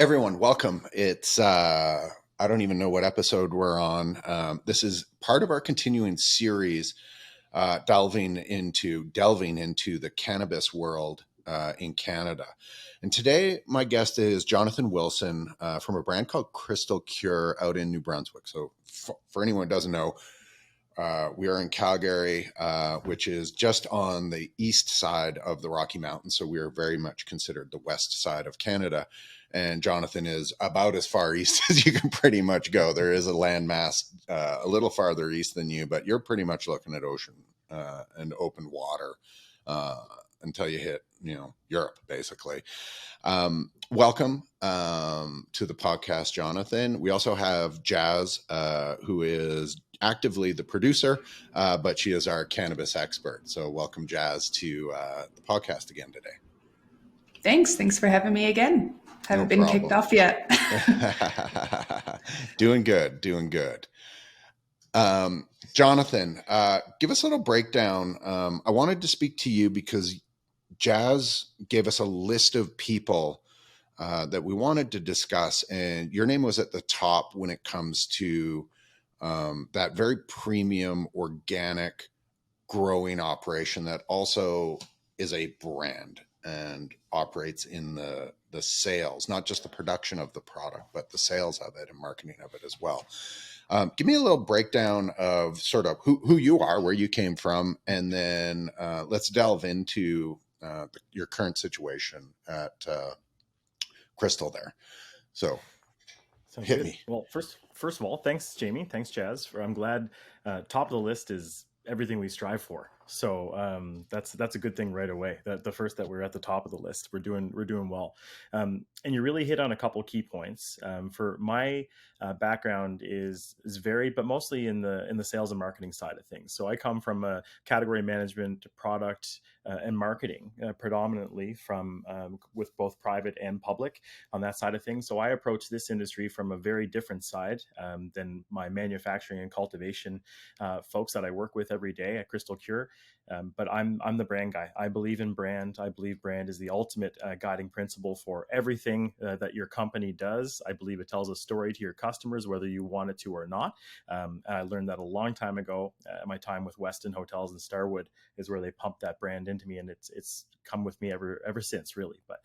Everyone, welcome. It's I don't even know what episode we're on. This is part of our continuing series, delving into the cannabis world in Canada. And today, my guest is Jonathan Wilson from a brand called Crystal Cure out in New Brunswick. So, for anyone who doesn't know, we are in Calgary, which is just on the east side of the Rocky Mountains. So we are very much considered the west side of Canada. And Jonathan is about as far east as you can pretty much go. There is a landmass a little farther east than you, but you're pretty much looking at ocean and open water until you hit, Europe, basically. Welcome to the podcast, Jonathan. We also have Jazz, who is actively the producer, but she is our cannabis expert. So welcome, Jazz, to the podcast again today. Thanks for having me again. Haven't been kicked off yet. Doing good. Jonathan, give us a little breakdown. I wanted to speak to you because Jazz gave us a list of people that we wanted to discuss, and your name was at the top when it comes to that very premium organic growing operation that also is a brand and operates in the sales, not just the production of the product, but the sales of it and marketing of it as well. Give me a little breakdown of sort of who you are, where you came from, and then let's delve into your current situation at Crystal there. So hit me. Well, first of all, thanks, Jamie. Thanks, Jazz. I'm glad top of the list is everything we strive for. So that's a good thing right away. The first that we're at the top of the list, we're doing well. And you really hit on a couple key points. For my background is varied, but mostly in the sales and marketing side of things. So I come from a category management, product, and marketing, predominantly from with both private and public on that side of things. So I approach this industry from a very different side than my manufacturing and cultivation folks that I work with every day at Crystal Cure. But I'm the brand guy. I believe in brand. I believe brand is the ultimate guiding principle for everything that your company does. I believe it tells a story to your customers, whether you want it to or not. And I learned that a long time ago. My time with Westin Hotels and Starwood is where they pumped that brand into me, and it's come with me ever since, really. But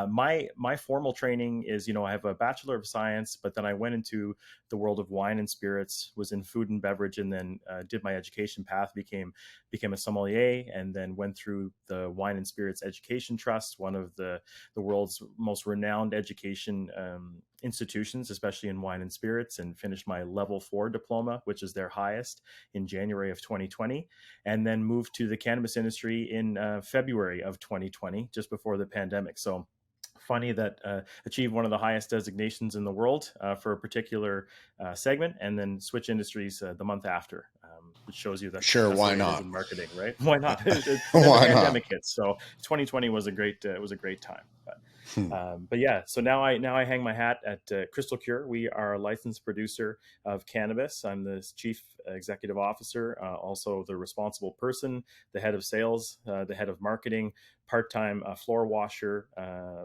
my formal training is, I have a Bachelor of Science, but then I went into the world of wine and spirits, was in food and beverage, and then did my education path, became a sommelier, and then went through the Wine and Spirits Education Trust, one of the world's most renowned education institutions, especially in wine and spirits, and finished my level 4 diploma, which is their highest, in January of 2020, and then moved to the cannabis industry in February of 2020, just before the pandemic. So funny that achieved one of the highest designations in the world for a particular segment, and then switch industries the month after, which shows you that sure, why not? In marketing, right? Why not? Why the pandemic not? hits, so 2020 was a great time. But yeah, so now I hang my hat at Crystal Cure. We are a licensed producer of cannabis. I'm the chief executive officer, also the responsible person, the head of sales, the head of marketing, part-time floor washer,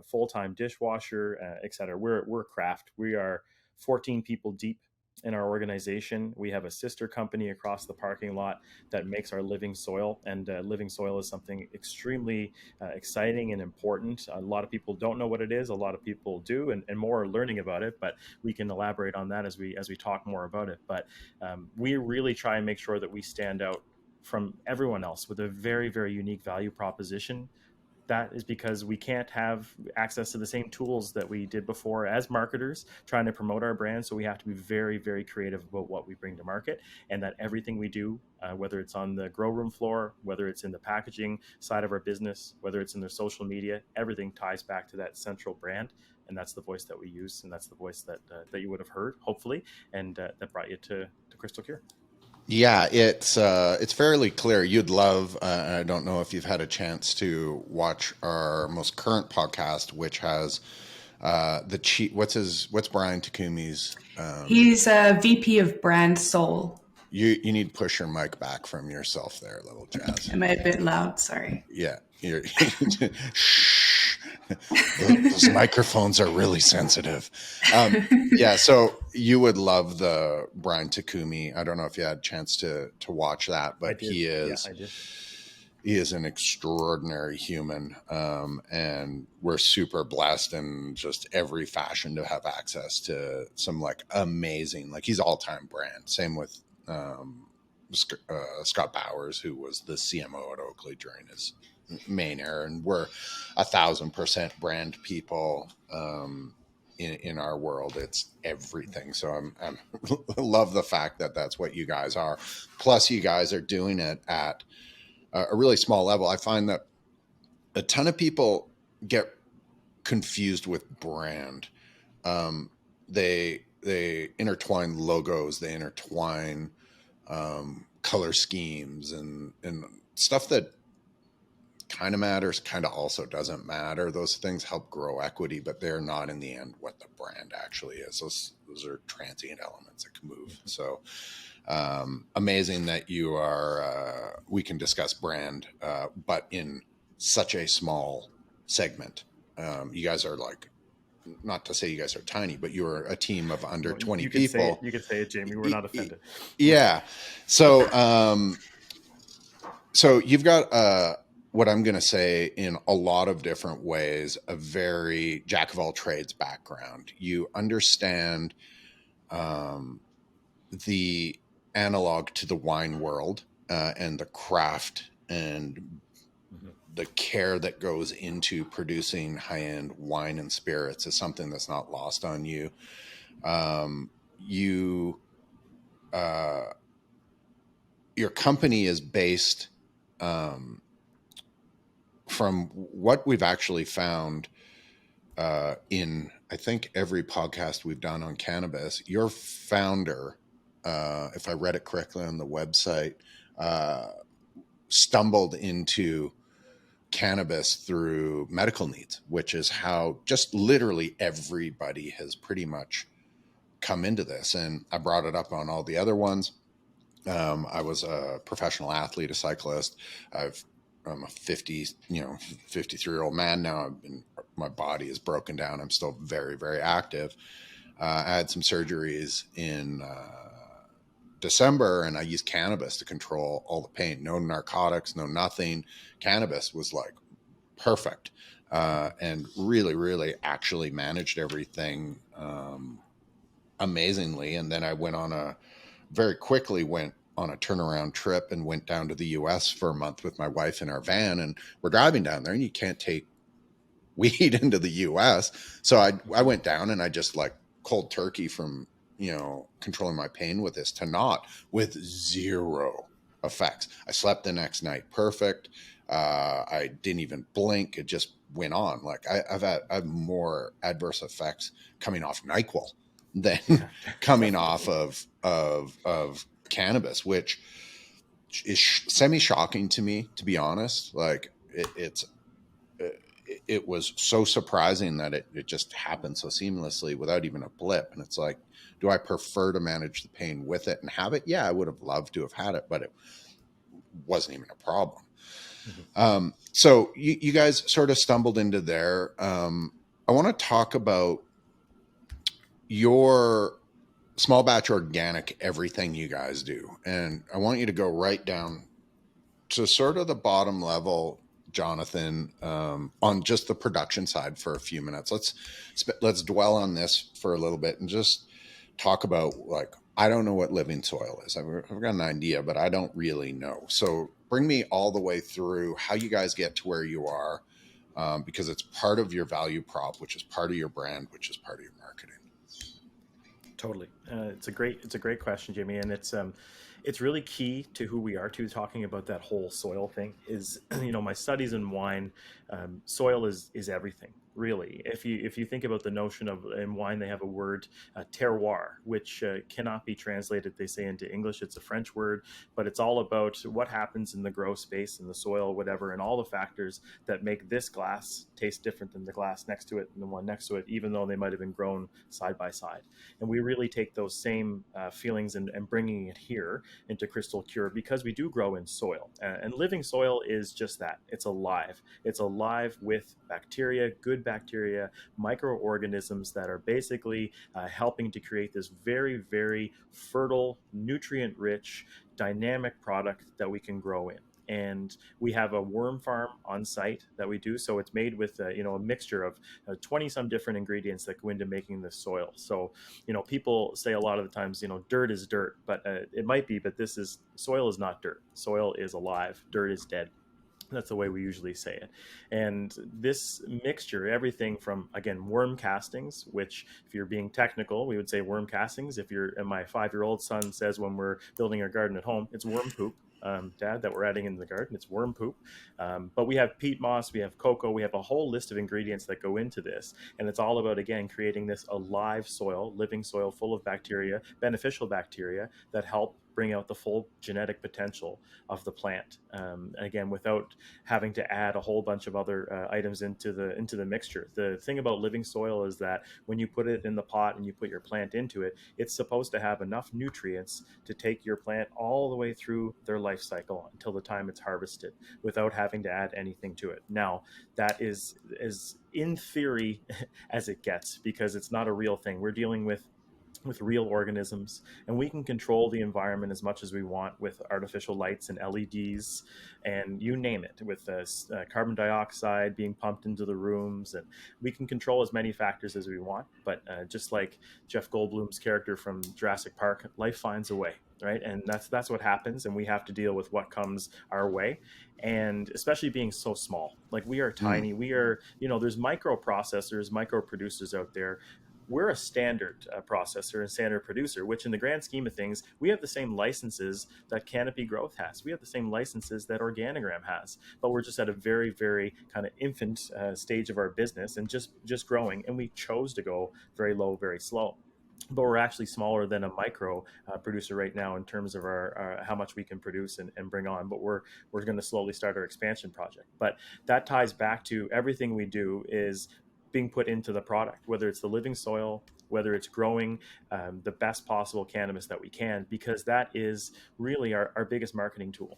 full-time dishwasher, etc. We're a craft. We are 14 people deep in our organization. We have a sister company across the parking lot that makes our living soil, and living soil is something extremely exciting and important. A lot of people don't know what it is. A lot of people do, and more are learning about it, but we can elaborate on that as we talk more about it. But we really try and make sure that we stand out from everyone else with a very, very unique value proposition. That is because we can't have access to the same tools that we did before as marketers trying to promote our brand. So we have to be very, very creative about what we bring to market, and that everything we do, whether it's on the grow room floor, whether it's in the packaging side of our business, whether it's in their social media, everything ties back to that central brand. And that's the voice that we use. And that's the voice that you would have heard, hopefully, and that brought you to Crystal Cure. Yeah, it's fairly clear. You'd love. I don't know if you've had a chance to watch our most current podcast, which has the chief. What's Brian Takumi's? He's a VP of Brand Soul. You need to push your mic back from yourself there, little Jazz. Am I a bit loud? Sorry. Yeah, shh. Those microphones are really sensitive. Yeah, so you would love the Brian Takumi. I don't know if you had a chance to watch that, but he is an extraordinary human, and we're super blessed in just every fashion to have access to some like amazing, like he's all-time brand. Same with Scott Bowers, who was the CMO at Oakley during his main era, and we're 1,000% brand people. In our world, it's everything. So I'm love the fact that that's what you guys are. Plus, you guys are doing it at a really small level. I find that a ton of people get confused with brand. They intertwine logos, they intertwine color schemes and stuff that kind of matters, kind of also doesn't matter. Those things help grow equity, but they're not in the end what the brand actually is. Those are transient elements that can move. So amazing that you are, we can discuss brand, but in such a small segment. You guys are like, not to say you guys are tiny, but you're a team of under 20 people. You could say it, Jamie. We're not offended. Yeah. So, so you've got, what I'm going to say in a lot of different ways, a very jack of all trades background. You understand the analog to the wine world and the craft and the care that goes into producing high-end wine and spirits is something that's not lost on you. Your company is based from what we've actually found in, I think, every podcast we've done on cannabis. Your founder, if I read it correctly on the website, stumbled into cannabis through medical needs, which is how just literally everybody has pretty much come into this. And I brought it up on all the other ones. I was a professional athlete, a cyclist. I'm a 53-year-old man now. My body is broken down. I'm still very, very active. I had some surgeries in December, and I used cannabis to control all the pain. No narcotics, no nothing. Cannabis was like perfect, and really, really actually managed everything amazingly. And then I very quickly went on a turnaround trip and went down to the US for a month with my wife in our van, and we're driving down there and you can't take weed into the US. So I went down and I just like cold turkey from, controlling my pain with this to not, with zero effects. I slept the next night perfect. I didn't even blink. It just went on. Like I have more adverse effects coming off NyQuil than coming off of cannabis, which is semi-shocking to me, to be honest. Like it was so surprising that it just happened so seamlessly without even a blip. And it's like, do I prefer to manage the pain with it and have it? Yeah, I would have loved to have had it, but it wasn't even a problem. So you guys sort of stumbled into there. I want to talk about your small batch organic, everything you guys do. And I want you to go right down to sort of the bottom level, Jonathan, on just the production side for a few minutes. Let's dwell on this for a little bit and just talk about, like, I don't know what living soil is. I've got an idea, but I don't really know. So bring me all the way through how you guys get to where you are, because it's part of your value prop, which is part of your brand, which is part of your marketing. Totally. It's a great question, Jamie. And it's really key to who we are too. Talking about that whole soil thing is, my studies in wine, soil is everything. Really, if you think about the notion of, in wine, they have a word, terroir, which cannot be translated, they say, into English. It's a French word, but it's all about what happens in the grow space, in the soil, whatever, and all the factors that make this glass taste different than the glass next to it and the one next to it, even though they might have been grown side by side. And we really take those same feelings and bringing it here. into crystal cure because we do grow in soil. And living soil is just that. It's alive. It's alive with bacteria, good bacteria, microorganisms that are basically helping to create this very, very fertile, nutrient rich, dynamic product that we can grow in. And we have a worm farm on site that we do. So it's made with a mixture of 20 some different ingredients that go into making this soil. So people say a lot of the times dirt is dirt, but it might be, but soil is not dirt. Soil is alive. Dirt is dead. That's the way we usually say it. And this mixture, everything from, again, worm castings, which if you're being technical, we would say worm castings. And my 5-year-old son says when we're building our garden at home, it's worm poop. Dad, that we're adding in the garden, it's worm poop. But we have peat moss, we have cocoa, we have a whole list of ingredients that go into this. And it's all about, again, creating this alive soil, living soil full of bacteria, beneficial bacteria that help bring out the full genetic potential of the plant. Again, without having to add a whole bunch of other items into the mixture. The thing about living soil is that when you put it in the pot and you put your plant into it, it's supposed to have enough nutrients to take your plant all the way through their life cycle until the time it's harvested without having to add anything to it. Now, that is as in theory as it gets, because it's not a real thing. We're dealing with real organisms, and we can control the environment as much as we want with artificial lights and LEDs and you name it, with carbon dioxide being pumped into the rooms, and we can control as many factors as we want. But just like Jeff Goldblum's character from Jurassic Park, life finds a way, right? And that's what happens, and we have to deal with what comes our way. And especially being so small, like we are tiny, we are, there's microprocessors, micro producers out there. We're a standard processor and standard producer, which in the grand scheme of things, we have the same licenses that Canopy Growth has. We have the same licenses that Organigram has, but we're just at a very, very kind of infant stage of our business and just growing. And we chose to go very low, very slow. But we're actually smaller than a micro producer right now in terms of our how much we can produce and bring on. But we're going to slowly start our expansion project. But that ties back to everything we do is being put into the product, whether it's the living soil, whether it's growing the best possible cannabis that we can, because that is really our biggest marketing tool.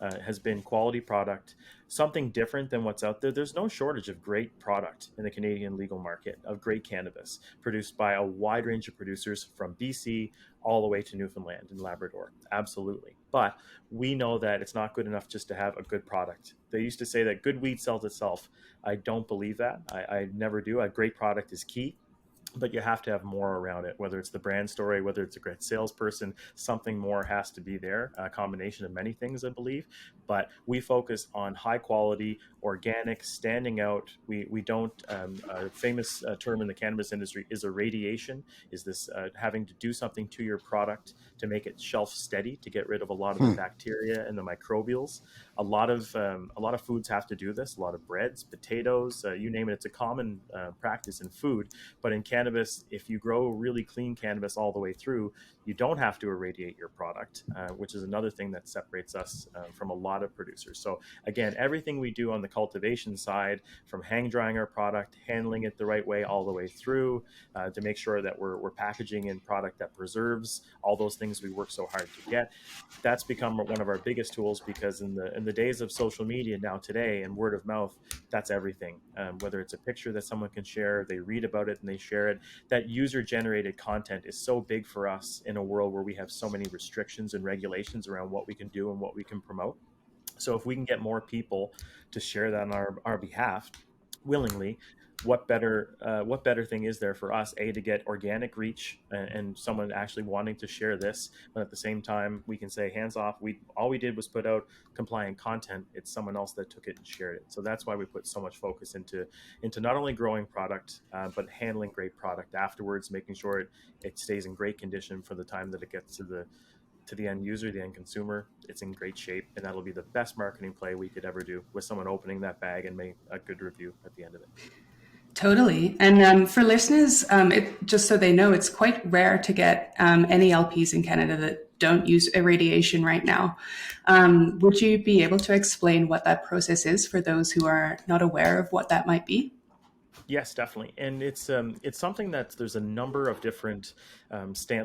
Has been quality product, something different than what's out there. There's no shortage of great product in the Canadian legal market, of great cannabis produced by a wide range of producers from BC all the way to Newfoundland and Labrador. Absolutely. But we know that it's not good enough just to have a good product. They used to say that good weed sells itself. I don't believe that. I never do. A great product is key, but you have to have more around it, whether it's the brand story, whether it's a great salesperson, something more has to be there, a combination of many things, I believe. But we focus on high quality, organic, standing out. We don't, a famous term in the cannabis industry is irradiation, is this having to do something to your product to make it shelf steady, to get rid of a lot of the bacteria and the microbials. A lot of foods have to do this, a lot of breads, potatoes, you name it. It's a common practice in food, but in cannabis, if you grow really clean cannabis all the way through, you don't have to irradiate your product, which is another thing that separates us from a lot of producers. So again, everything we do on the cultivation side, from hang drying our product, handling it the right way all the way through, to make sure that we're packaging in product that preserves all those things we work so hard to get. That's become one of our biggest tools, because in the days of social media now today and word of mouth, that's everything. Whether it's a picture that someone can share, they read about it and they share it. That user-generated content is so big for us in a world where we have so many restrictions and regulations around what we can do and what we can promote. So if we can get more people to share that on our behalf willingly, what better thing is there for us, to get organic reach and someone actually wanting to share this, but at the same time we can say hands off, all we did was put out compliant content. It's someone else that took it and shared it. So that's why we put so much focus into not only growing product, but handling great product afterwards, making sure it stays in great condition for the time that it gets to the end user, the end consumer. It's in great shape, and that'll be the best marketing play we could ever do, with someone opening that bag and make a good review at the end of it. Totally. And for listeners, just so they know, it's quite rare to get any LPs in Canada that don't use irradiation right now. Would you be able to explain what that process is for those who are not aware of what that might be? Yes, definitely, and it's something that there's a number of different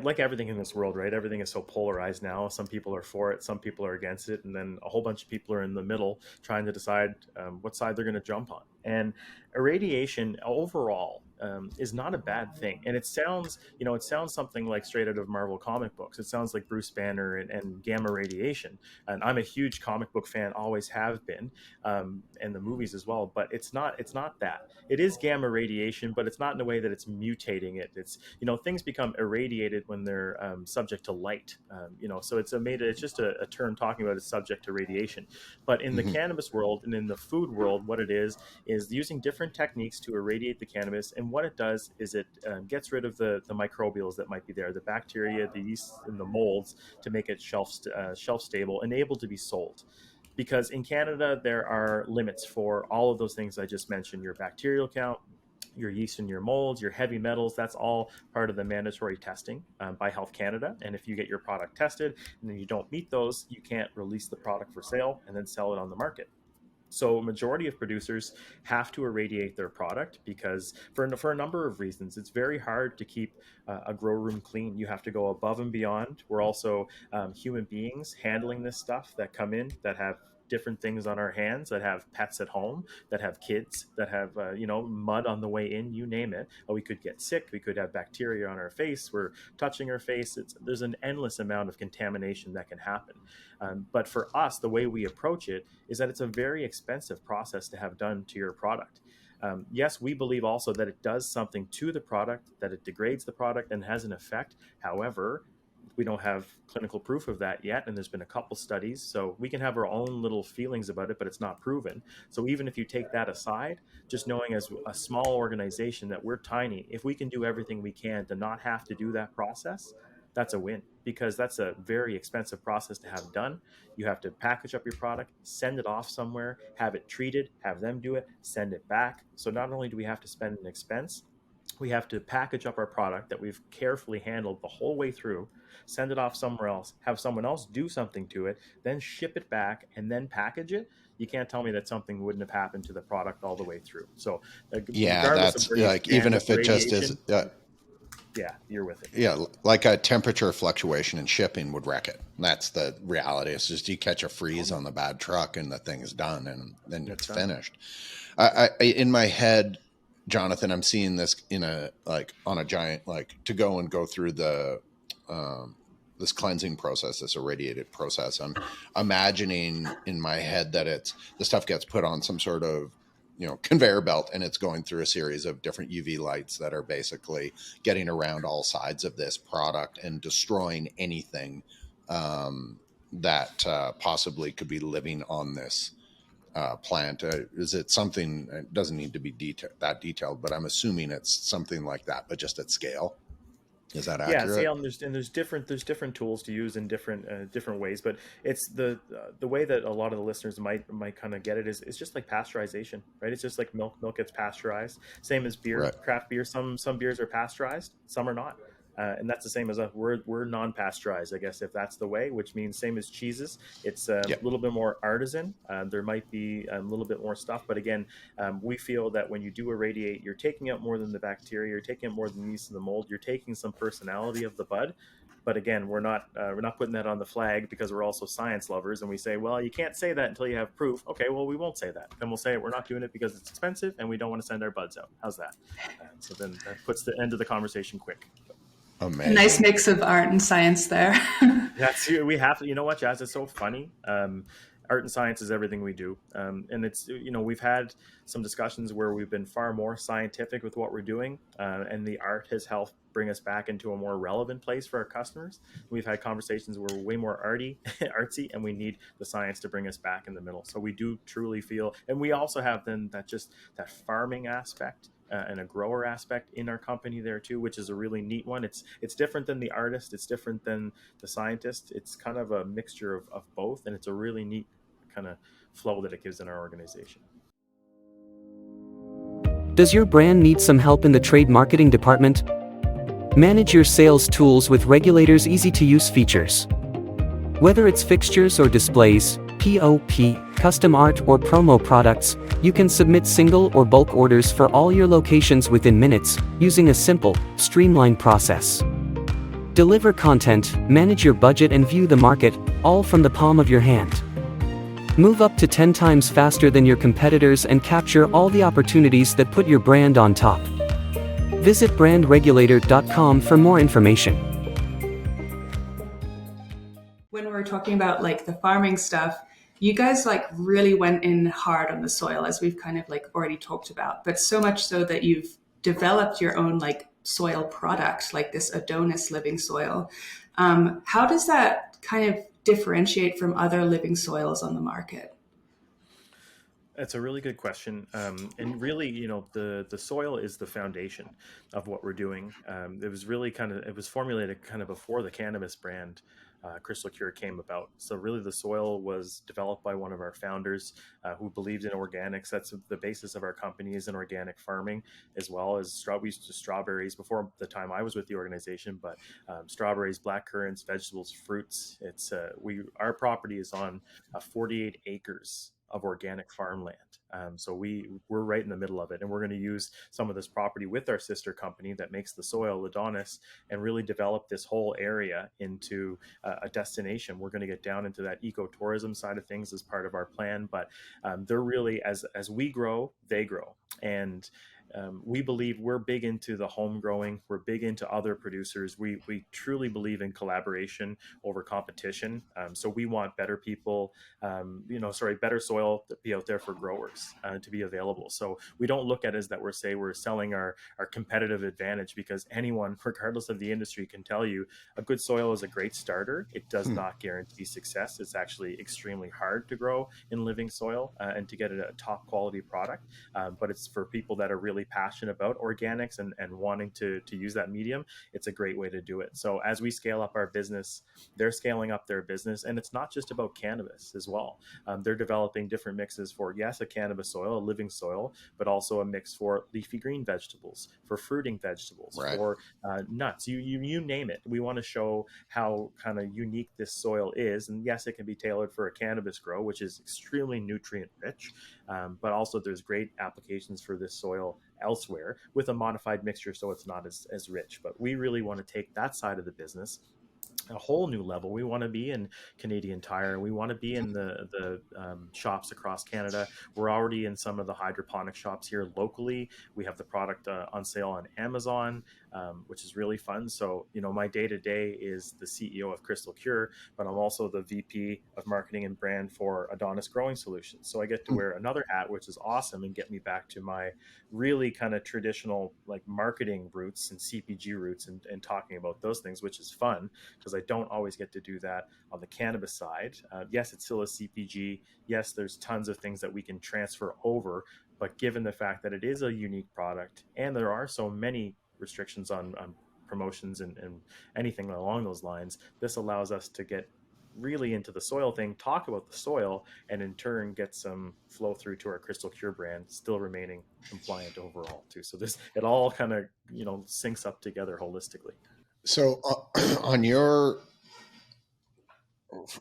like everything in this world, right? Everything is so polarized now. Some people are for it, some people are against it, and then a whole bunch of people are in the middle trying to decide what side they're going to jump on. And irradiation overall is not a bad thing, and it sounds something like straight out of Marvel comic books. It sounds like Bruce Banner and gamma radiation, and I'm a huge comic book fan, always have been, and the movies as well. But it's not that. It is gamma radiation, but it's not in a way that it's mutating it. It's, things become irradiated when they're subject to light. So it's just a term talking about it's subject to radiation. But in the Hmm. cannabis world and in the food world, what it is using different techniques to irradiate the cannabis. And what it does is it gets rid of the microbials that might be there, the bacteria, the yeast, and the molds, to make it shelf stable and able to be sold. Because in Canada, there are limits for all of those things I just mentioned: your bacterial count, your yeast and your molds, your heavy metals. That's all part of the mandatory testing by Health Canada. And if you get your product tested and then you don't meet those, you can't release the product for sale and then sell it on the market. So a majority of producers have to irradiate their product because for a number of reasons, it's very hard to keep a grow room clean. You have to go above and beyond. We're also human beings handling this stuff that come in that have different things on our hands, that have pets at home, that have kids, that have mud on the way in, you name it. We could get sick, we could have bacteria on our face, we're touching our face. There's an endless amount of contamination that can happen. But for us, the way we approach it is that it's a very expensive process to have done to your product. Yes, we believe also that it does something to the product, that it degrades the product and has an effect. However, we don't have clinical proof of that yet, and there's been a couple studies, so we can have our own little feelings about it, but it's not proven. So even if you take that aside, just knowing as a small organization that we're tiny, if we can do everything we can to not have to do that process, that's a win, because that's a very expensive process to have done. You have to package up your product, send it off somewhere, have it treated, have them do it, send it back. So not only do we have to spend an expense, we have to package up our product that we've carefully handled the whole way through, send it off somewhere else, have someone else do something to it, then ship it back, and then package it. You can't tell me that something wouldn't have happened to the product all the way through. So Yeah, regardless of that's where you like, even stand with if it just is, radiation, yeah, you're with it. yeah, like a temperature fluctuation in shipping would wreck it. That's the reality. It's just you catch a freeze on the bad truck and the thing is done, and then It's it's done. finished. In my head, Jonathan, I'm seeing this in a, like, on a giant, like, to go through the this cleansing process, this irradiated process. I'm imagining in my head that the stuff gets put on some sort of conveyor belt, and it's going through a series of different UV lights that are basically getting around all sides of this product and destroying anything that possibly could be living on this plant. Is it something? It doesn't need to be that detailed, but I'm assuming it's something like that, but just at scale. Is that Yeah, accurate? Sale, and there's different tools to use in different ways, but it's the way that a lot of the listeners might kind of get it is it's just like pasteurization, right? It's just like milk. Milk gets pasteurized. Same as beer, Right. craft beer. Some beers are pasteurized, some are not. And that's the same as us. We're non-pasteurized, I guess, if that's the way. Which means same as cheeses. It's a Yeah. little bit more artisan. There might be a little bit more stuff, but again, we feel that when you do irradiate, you're taking out more than the bacteria, you're taking out more than the yeast and the mold, you're taking some personality of the bud. But again, we're not putting that on the flag, because we're also science lovers, and we say, well, you can't say that until you have proof. Okay, well, we won't say that. Then we'll say we're not doing it because it's expensive and we don't want to send our buds out. How's that? So then that puts the end of the conversation quick. A nice Amazing. mix of art and science there. We have to. You know what, Jazz? It's so funny. Art and science is everything we do, and it's we've had some discussions where we've been far more scientific with what we're doing, and the art has helped bring us back into a more relevant place for our customers. We've had conversations where we're way more artsy, and we need the science to bring us back in the middle. So we do truly feel, and we also have then that farming aspect. And a grower aspect in our company there too, which is a really neat one. It's different than the artist, it's different than the scientist. It's kind of a mixture of both, and it's a really neat kind of flow that it gives in our organization. Does your brand need some help in the trade marketing department? Manage your sales tools with Regulator's easy-to-use features. Whether it's fixtures or displays, POP, custom art or promo products, you can submit single or bulk orders for all your locations within minutes, using a simple, streamlined process. Deliver content, manage your budget and view the market, all from the palm of your hand. Move up to 10 times faster than your competitors and capture all the opportunities that put your brand on top. Visit brandregulator.com for more information. When we were talking about like the farming stuff, you guys like really went in hard on the soil, as we've kind of like already talked about, but so much so that you've developed your own like soil product, like this Adonis living soil. How does that kind of differentiate from other living soils on the market? That's a really good question. And really, the soil is the foundation of what we're doing. It was formulated kind of before the cannabis brand, Crystal Cure, came about. So really the soil was developed by one of our founders who believed in organics. That's the basis of our company, is in organic farming, as well as we used to strawberries before the time I was with the organization, but strawberries, black currants, vegetables, fruits. Our property is on 48 acres of organic farmland. So we're right in the middle of it, and we're going to use some of this property with our sister company that makes the soil, Adonis, and really develop this whole area into a destination. We're going to get down into that ecotourism side of things as part of our plan, but they're really, as we grow, they grow. And we believe we're big into the home growing. We're big into other producers. We truly believe in collaboration over competition. So we want better people, better soil to be out there for growers to be available. So we don't look at it as that we're selling our competitive advantage, because anyone, regardless of the industry, can tell you a good soil is a great starter. It does not guarantee success. It's actually extremely hard to grow in living soil and to get a top quality product. But it's for people that are really passionate about organics and wanting to use that medium. It's a great way to do it. So as we scale up our business, they're scaling up their business. And it's not just about cannabis as well. They're developing different mixes for, yes, a cannabis soil, a living soil, but also a mix for leafy green vegetables, for fruiting vegetables, Right. for nuts. You name it. We want to show how kind of unique this soil is. And yes, it can be tailored for a cannabis grow, which is extremely nutrient rich. But also there's great applications for this soil elsewhere with a modified mixture, so it's not as rich. But we really want to take that side of the business a whole new level. We want to be in Canadian Tire. We want to be in the shops across Canada. We're already in some of the hydroponic shops here locally. We have the product on sale on Amazon, which is really fun. So, my day-to-day is the CEO of Crystal Cure, but I'm also the VP of marketing and brand for Adonis Growing Solutions. So I get to wear another hat, which is awesome, and get me back to my really kind of traditional like marketing roots and CPG roots and talking about those things, which is fun because I don't always get to do that on the cannabis side. Yes, it's still a CPG. Yes, there's tons of things that we can transfer over, but given the fact that it is a unique product and there are so many restrictions on promotions and anything along those lines, this allows us to get really into the soil thing, talk about the soil, and in turn get some flow through to our Crystal Cure brand, still remaining compliant overall too. So it all kind of syncs up together holistically. So on your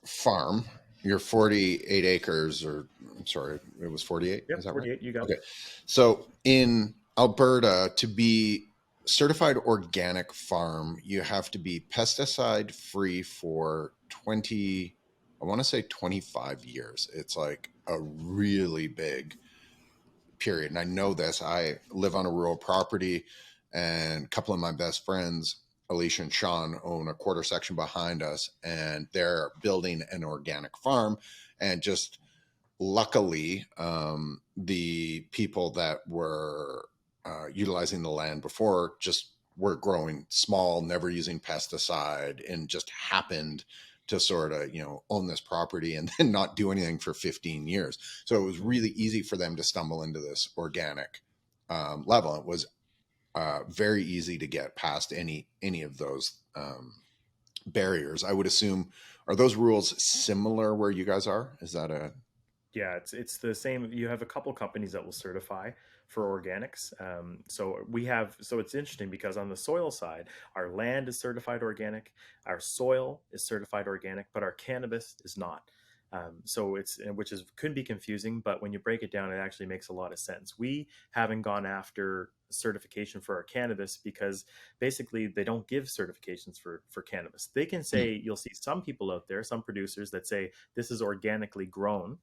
farm, your 48 acres, or I'm sorry, it was 48. Yep, is that 48. right? You got Okay. it. So in Alberta, to be certified organic farm, you have to be pesticide free for 25 years. It's like a really big period. And I know this. I live on a rural property, and a couple of my best friends, Alicia and Sean, own a quarter section behind us, and they're building an organic farm. And just luckily, the people that were utilizing the land before just were growing small, never using pesticide, and just happened to sort of, own this property and then not do anything for 15 years. So it was really easy for them to stumble into this organic level. It was very easy to get past any of those barriers. I would assume, are those rules similar where you guys are? Is that a... Yeah, it's the same. You have a couple companies that will certify for organics. So it's interesting because on the soil side, our land is certified organic, our soil is certified organic, but our cannabis is not. So which is could be confusing, but when you break it down, it actually makes a lot of sense. We haven't gone after certification for our cannabis because basically they don't give certifications for cannabis. They can say, you'll see some people out there, some producers that say this is organically grown,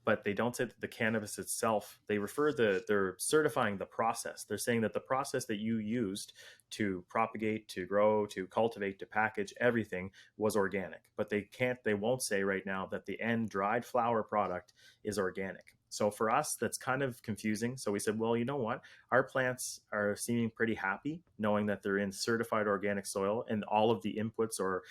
but they don't say that the cannabis itself, they they're certifying the process. They're saying that the process that you used to propagate, to grow, to cultivate, to package, everything was organic. But they won't say right now that the end dried flower product is organic. So for us, that's kind of confusing. So we said, well, you know what? Our plants are seeming pretty happy knowing that they're in certified organic soil, and all of the inputs or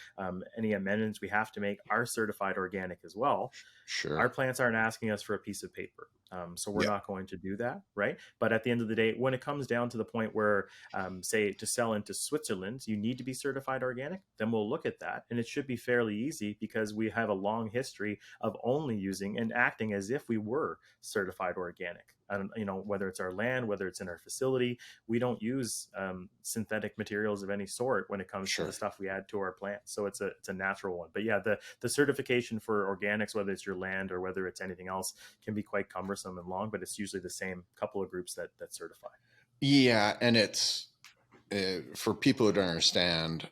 any amendments we have to make are certified organic as well. Sure. Our plants aren't asking us for a piece of paper. So we're Yeah. not going to do that, right? But at the end of the day, when it comes down to the point where, say, to sell into Switzerland, you need to be certified organic, then we'll look at that. And it should be fairly easy because we have a long history of only using and acting as if we were certified organic. Whether it's our land, whether it's in our facility, we don't use synthetic materials of any sort when it comes to the stuff we add to our plants. So it's a natural one. But yeah, the certification for organics, whether it's your land or whether it's anything else, can be quite cumbersome and long, but it's usually the same couple of groups that certify. Yeah, and it's for people who don't understand,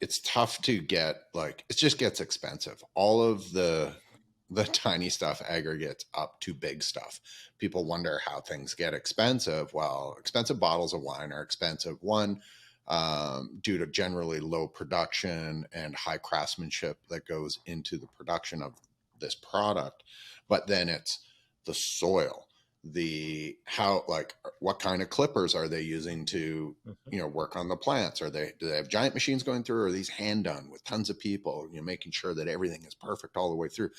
it's tough to get, like, it just gets expensive. All of the tiny stuff aggregates up to big stuff. People wonder how things get expensive. Well, expensive bottles of wine are expensive, one, due to generally low production and high craftsmanship that goes into the production of this product. But then it's the soil, what kind of clippers are they using to work on the plants? Do they have giant machines going through, or are these hand done with tons of people, making sure that everything is perfect all the way through?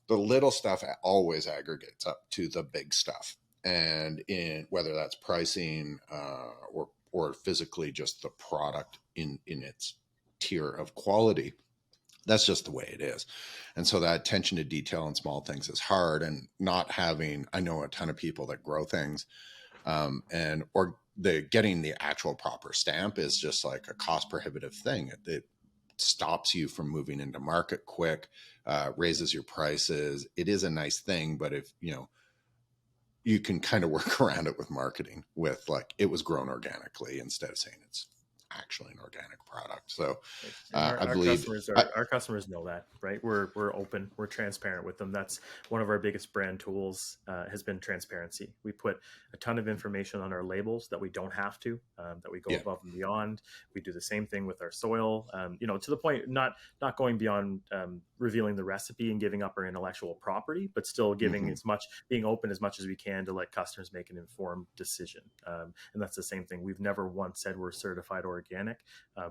The little stuff always aggregates up to the big stuff, and in whether that's pricing or physically just the product in its tier of quality. That's just the way it is. And so that attention to detail and small things is hard. And I know a ton of people that grow things, getting the actual proper stamp is just like a cost prohibitive thing. It stops you from moving into market quick, raises your prices. It is a nice thing, but if you can kind of work around it with marketing, with like, it was grown organically, instead of saying it's actually an organic product. So I believe our customers know that, right? We're open, we're transparent with them. That's one of our biggest brand tools, has been transparency. We put a ton of information on our labels that we don't have to, that we go above and beyond. We do the same thing with our soil, to the point, not going beyond revealing the recipe and giving up our intellectual property, but still giving being open as much as we can to let customers make an informed decision. And that's the same thing. We've never once said we're certified organic.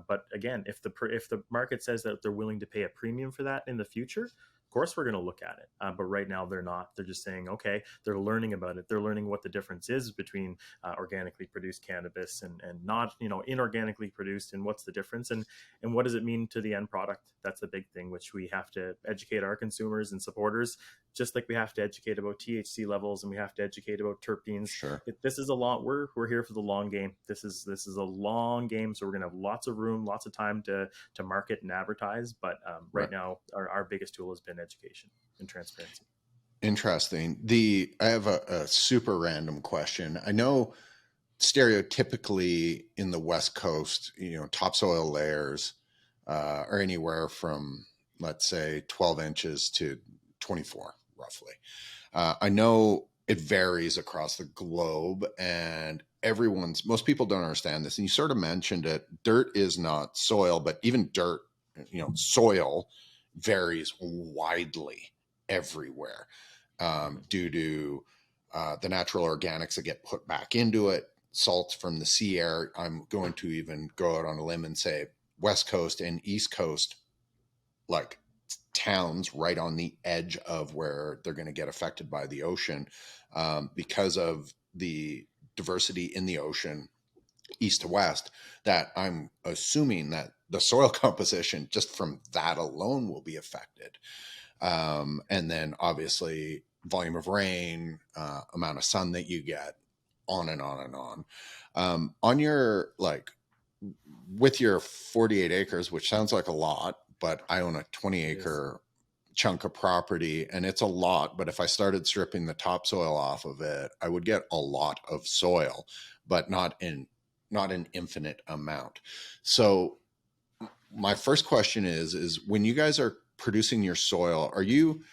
But again, if the market says that they're willing to pay a premium for that in the future, of course we're going to look at it. But right now they're not. They're just saying, okay, they're learning about it. They're learning what the difference is between organically produced cannabis and not, inorganically produced, and what's the difference, and what does it mean to the end product. That's the big thing, which we have to educate our consumers and supporters, just like we have to educate about THC levels and we have to educate about terpenes. Sure. This is a lot. We're here for the long game. This is a long game. So we're going to have lots of room, lots of time to market and advertise. But right now, our biggest tool has been education and transparency. Interesting. I have a super random question. I know stereotypically in the West Coast, topsoil layers are anywhere from, let's say, 12 inches to 24, roughly. I know it varies across the globe, and most people don't understand this. And you sort of mentioned it. Dirt is not soil, but even dirt, soil varies widely everywhere, due to the natural organics that get put back into it, salts from the sea air. I'm going to even go out on a limb and say West Coast and East Coast, like towns right on the edge of where they're going to get affected by the ocean, because of the diversity in the ocean, east to west, that I'm assuming that the soil composition just from that alone will be affected. And then obviously volume of rain, amount of sun that you get, on and on and on. On your, with your 48 acres, which sounds like a lot, but I own a 20 acre chunk of property, and it's a lot, but if I started stripping the topsoil off of it, I would get a lot of soil, but not an infinite amount. So my first question is when you guys are producing your soil, are you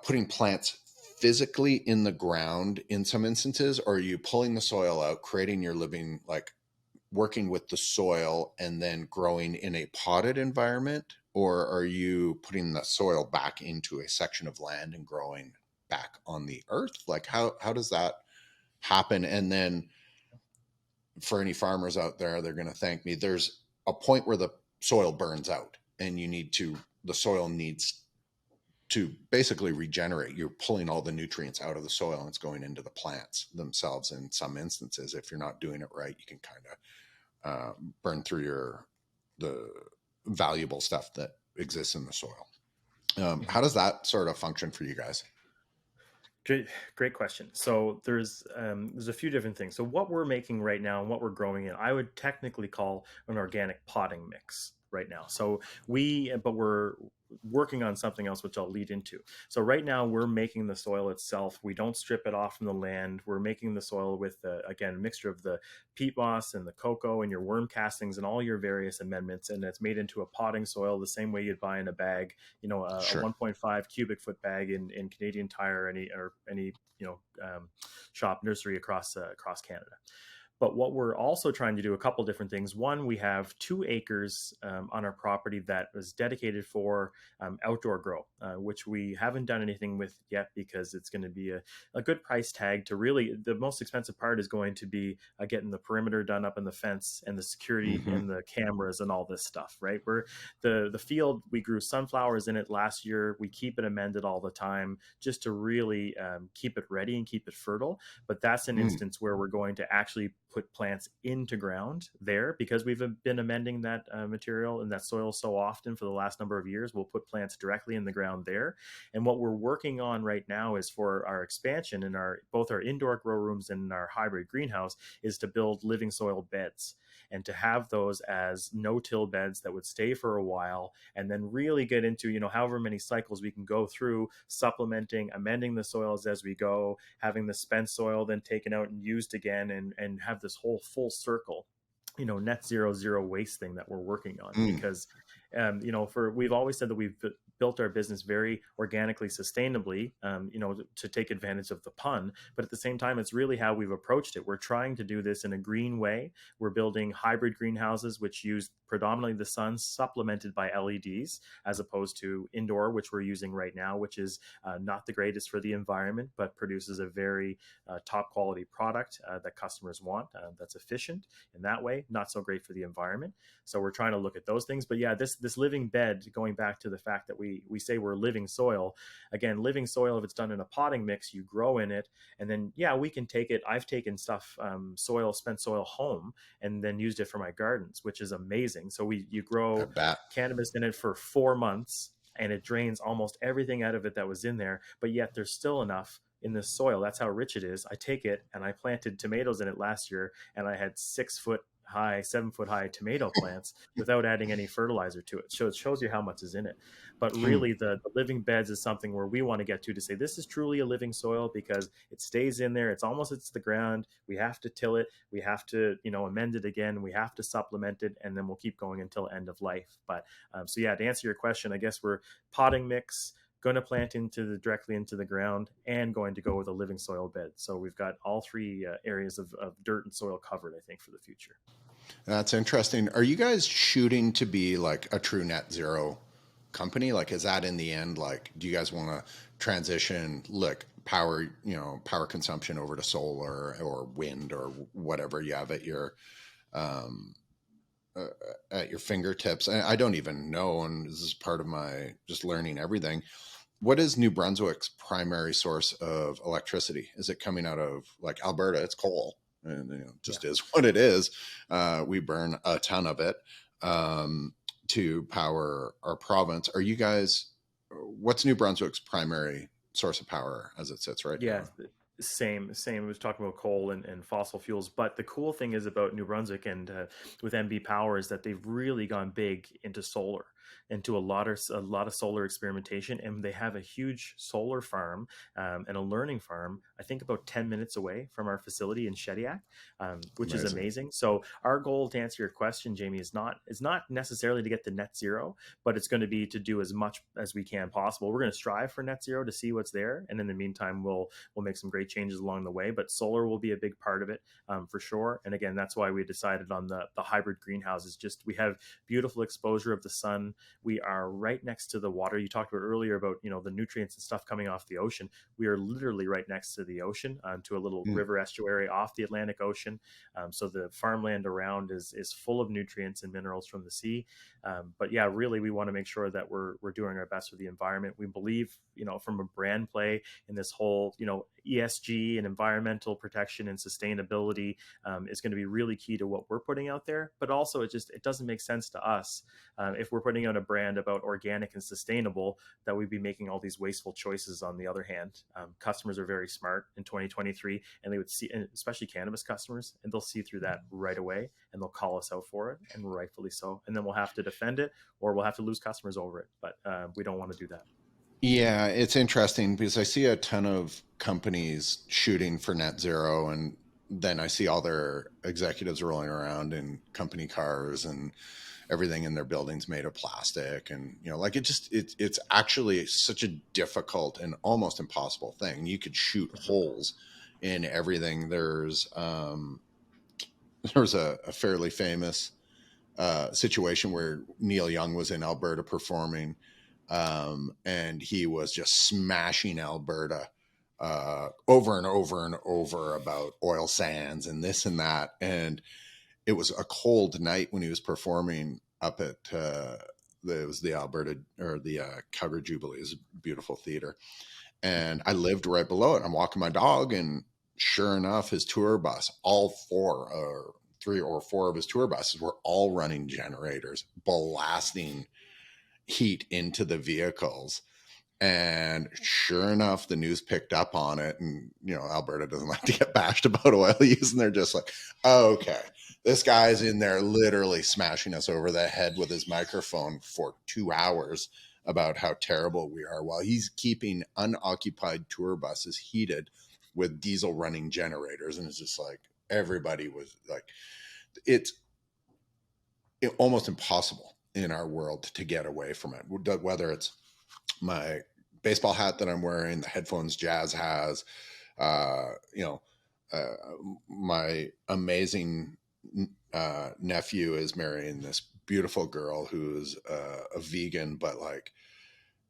putting plants physically in the ground in some instances, or are you pulling the soil out, creating your living, like working with the soil and then growing in a potted environment? Or are you putting the soil back into a section of land and growing back on the earth? Like how does that happen? And then for any farmers out there, they're going to thank me. There's a point where the soil burns out and the soil needs to basically regenerate. You're pulling all the nutrients out of the soil and it's going into the plants themselves. In some instances, if you're not doing it right, you can kind of burn through the valuable stuff that exists in the soil. How does that sort of function for you guys? Great question. So there's a few different things. So what we're making right now and what we're growing in, I would technically call an organic potting mix right now. So but we're working on something else, which I'll lead into. So right now we're making the soil itself. We don't strip it off from the land. We're making the soil with, again, a mixture of the peat moss and the cocoa and your worm castings and all your various amendments. And it's made into a potting soil the same way you'd buy in a bag, Sure. a 1.5 cubic foot bag in Canadian Tire or any shop nursery across Canada. But what we're also trying to do, a couple different things. One, we have 2 acres on our property that was dedicated for outdoor grow, which we haven't done anything with yet because it's going to be a good price tag to really, the most expensive part is going to be getting the perimeter done up in the fence and the security and the cameras and all this stuff, right? Where the field, we grew sunflowers in it last year. We keep it amended all the time just to really keep it ready and keep it fertile. But that's an instance where we're going to actually put plants into ground there because we've been amending that material and that soil so often for the last number of years. We'll put plants directly in the ground there. And what we're working on right now is for our expansion in both our indoor grow rooms and our hybrid greenhouse is to build living soil beds and to have those as no-till beds that would stay for a while and then really get into, however many cycles we can go through, supplementing, amending the soils as we go, having the spent soil then taken out and used again and have this whole full circle, net zero waste thing that we're working on because, we've always said that we've built our business very organically, sustainably, to take advantage of the pun. But at the same time, it's really how we've approached it. We're trying to do this in a green way. We're building hybrid greenhouses, which use predominantly the sun supplemented by LEDs, as opposed to indoor, which we're using right now, which is not the greatest for the environment, but produces a very top quality product that customers want, that's efficient in that way, not so great for the environment. So we're trying to look at those things. But yeah, this living bed, going back to the fact that we say we're living soil, again, living soil, if it's done in a potting mix, you grow in it. And then, yeah, we can take it. I've taken stuff, spent soil home and then used it for my gardens, which is amazing. So you grow cannabis in it for 4 months and it drains almost everything out of it that was in there. But yet there's still enough in this soil. That's how rich it is. I take it and I planted tomatoes in it last year and I had 7 foot high tomato plants without adding any fertilizer to it. So it shows you how much is in it. But really the living beds is something where we want to get to say this is truly a living soil because it stays in there. It's the ground. We have to till it. We have to, amend it again. We have to supplement it and then we'll keep going until end of life. But so yeah, to answer your question, I guess we're potting mix, going to plant directly into the ground and going to go with a living soil bed. So we've got all 3 areas of dirt and soil covered, I think, for the future. That's interesting. Are you guys shooting to be like a true net zero company? Like, is that in the end, like, do you guys want to transition power consumption over to solar or wind or whatever you have at your fingertips? And I don't even know, and this is part of my just learning everything. What is New Brunswick's primary source of electricity? Is it coming out of like Alberta? It's coal, and is what it is. We burn a ton of it to power our province. Are you guys? What's New Brunswick's primary source of power as it sits right now? Same. We was talking about coal and fossil fuels, but the cool thing is about New Brunswick and with NB Power is that they've really gone big into solar. into a lot of solar experimentation, and they have a huge solar farm and a learning farm, I think about 10 minutes away from our facility in Shediac, which is amazing. So our goal, to answer your question, Jamie, is not necessarily to get to net zero, but it's going to be to do as much as we can possible. We're going to strive for net zero to see what's there, and in the meantime, we'll make some great changes along the way. But solar will be a big part of it, for sure. And again, that's why we decided on the hybrid greenhouses. Just, we have beautiful exposure of the sun. We are right next to the water. You talked about earlier about, the nutrients and stuff coming off the ocean. We are literally right next to the ocean, to a little river estuary off the Atlantic Ocean. So the farmland around is full of nutrients and minerals from the sea. But yeah, really, we want to make sure that we're doing our best for the environment. We believe, from a brand play in this whole, ESG and environmental protection and sustainability is going to be really key to what we're putting out there. But also, it doesn't make sense to us if we're putting out a brand about organic and sustainable, that we'd be making all these wasteful choices. On the other hand, customers are very smart in 2023, and they would see, and especially cannabis customers, and they'll see through that right away, and they'll call us out for it, and rightfully so. And then we'll have to defend it, or we'll have to lose customers over it. But we don't want to do that. Yeah, it's interesting because I see a ton of companies shooting for net zero, and then I see all their executives rolling around in company cars and everything in their buildings made of plastic. And, like it's actually such a difficult and almost impossible thing. You could shoot holes in everything. There's a fairly famous situation where Neil Young was in Alberta performing, and he was just smashing Alberta over and over and over about oil sands and this and that. And it was a cold night when he was performing up at it was the Alberta or the Calgary Jubilee. It was a beautiful theater, and I lived right below it. I'm walking my dog, and sure enough, his tour bus, all three or four of his tour buses were all running generators, blasting heat into the vehicles. And sure enough, the news picked up on it. And, Alberta doesn't like to get bashed about oil use. And they're just like, oh, okay, this guy's in there literally smashing us over the head with his microphone for 2 hours about how terrible we are, while he's keeping unoccupied tour buses heated with diesel running generators. And it's just like, everybody was like, it's almost impossible in our world to get away from it. Whether it's my baseball hat that I'm wearing, the headphones Jazz has, my amazing nephew is marrying this beautiful girl who's a vegan, but like,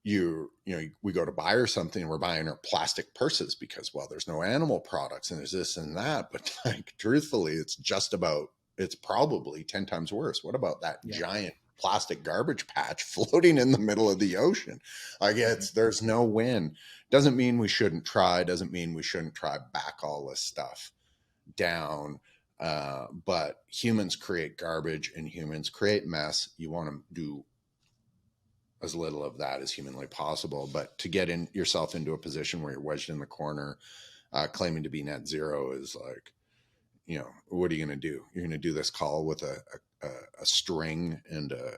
we go to buy her something, and we're buying her plastic purses because, well, there's no animal products and there's this and that. But like, truthfully, it's probably 10 times worse. What about that giant plastic garbage patch floating in the middle of the ocean? Like, there's no win. Doesn't mean we shouldn't try. Doesn't mean we shouldn't try back all this stuff down. But humans create garbage and humans create mess. You want to do as little of that as humanly possible. But to get yourself into a position where you're wedged in the corner, claiming to be net zero is like, what are you going to do? You're going to do this call with a string and a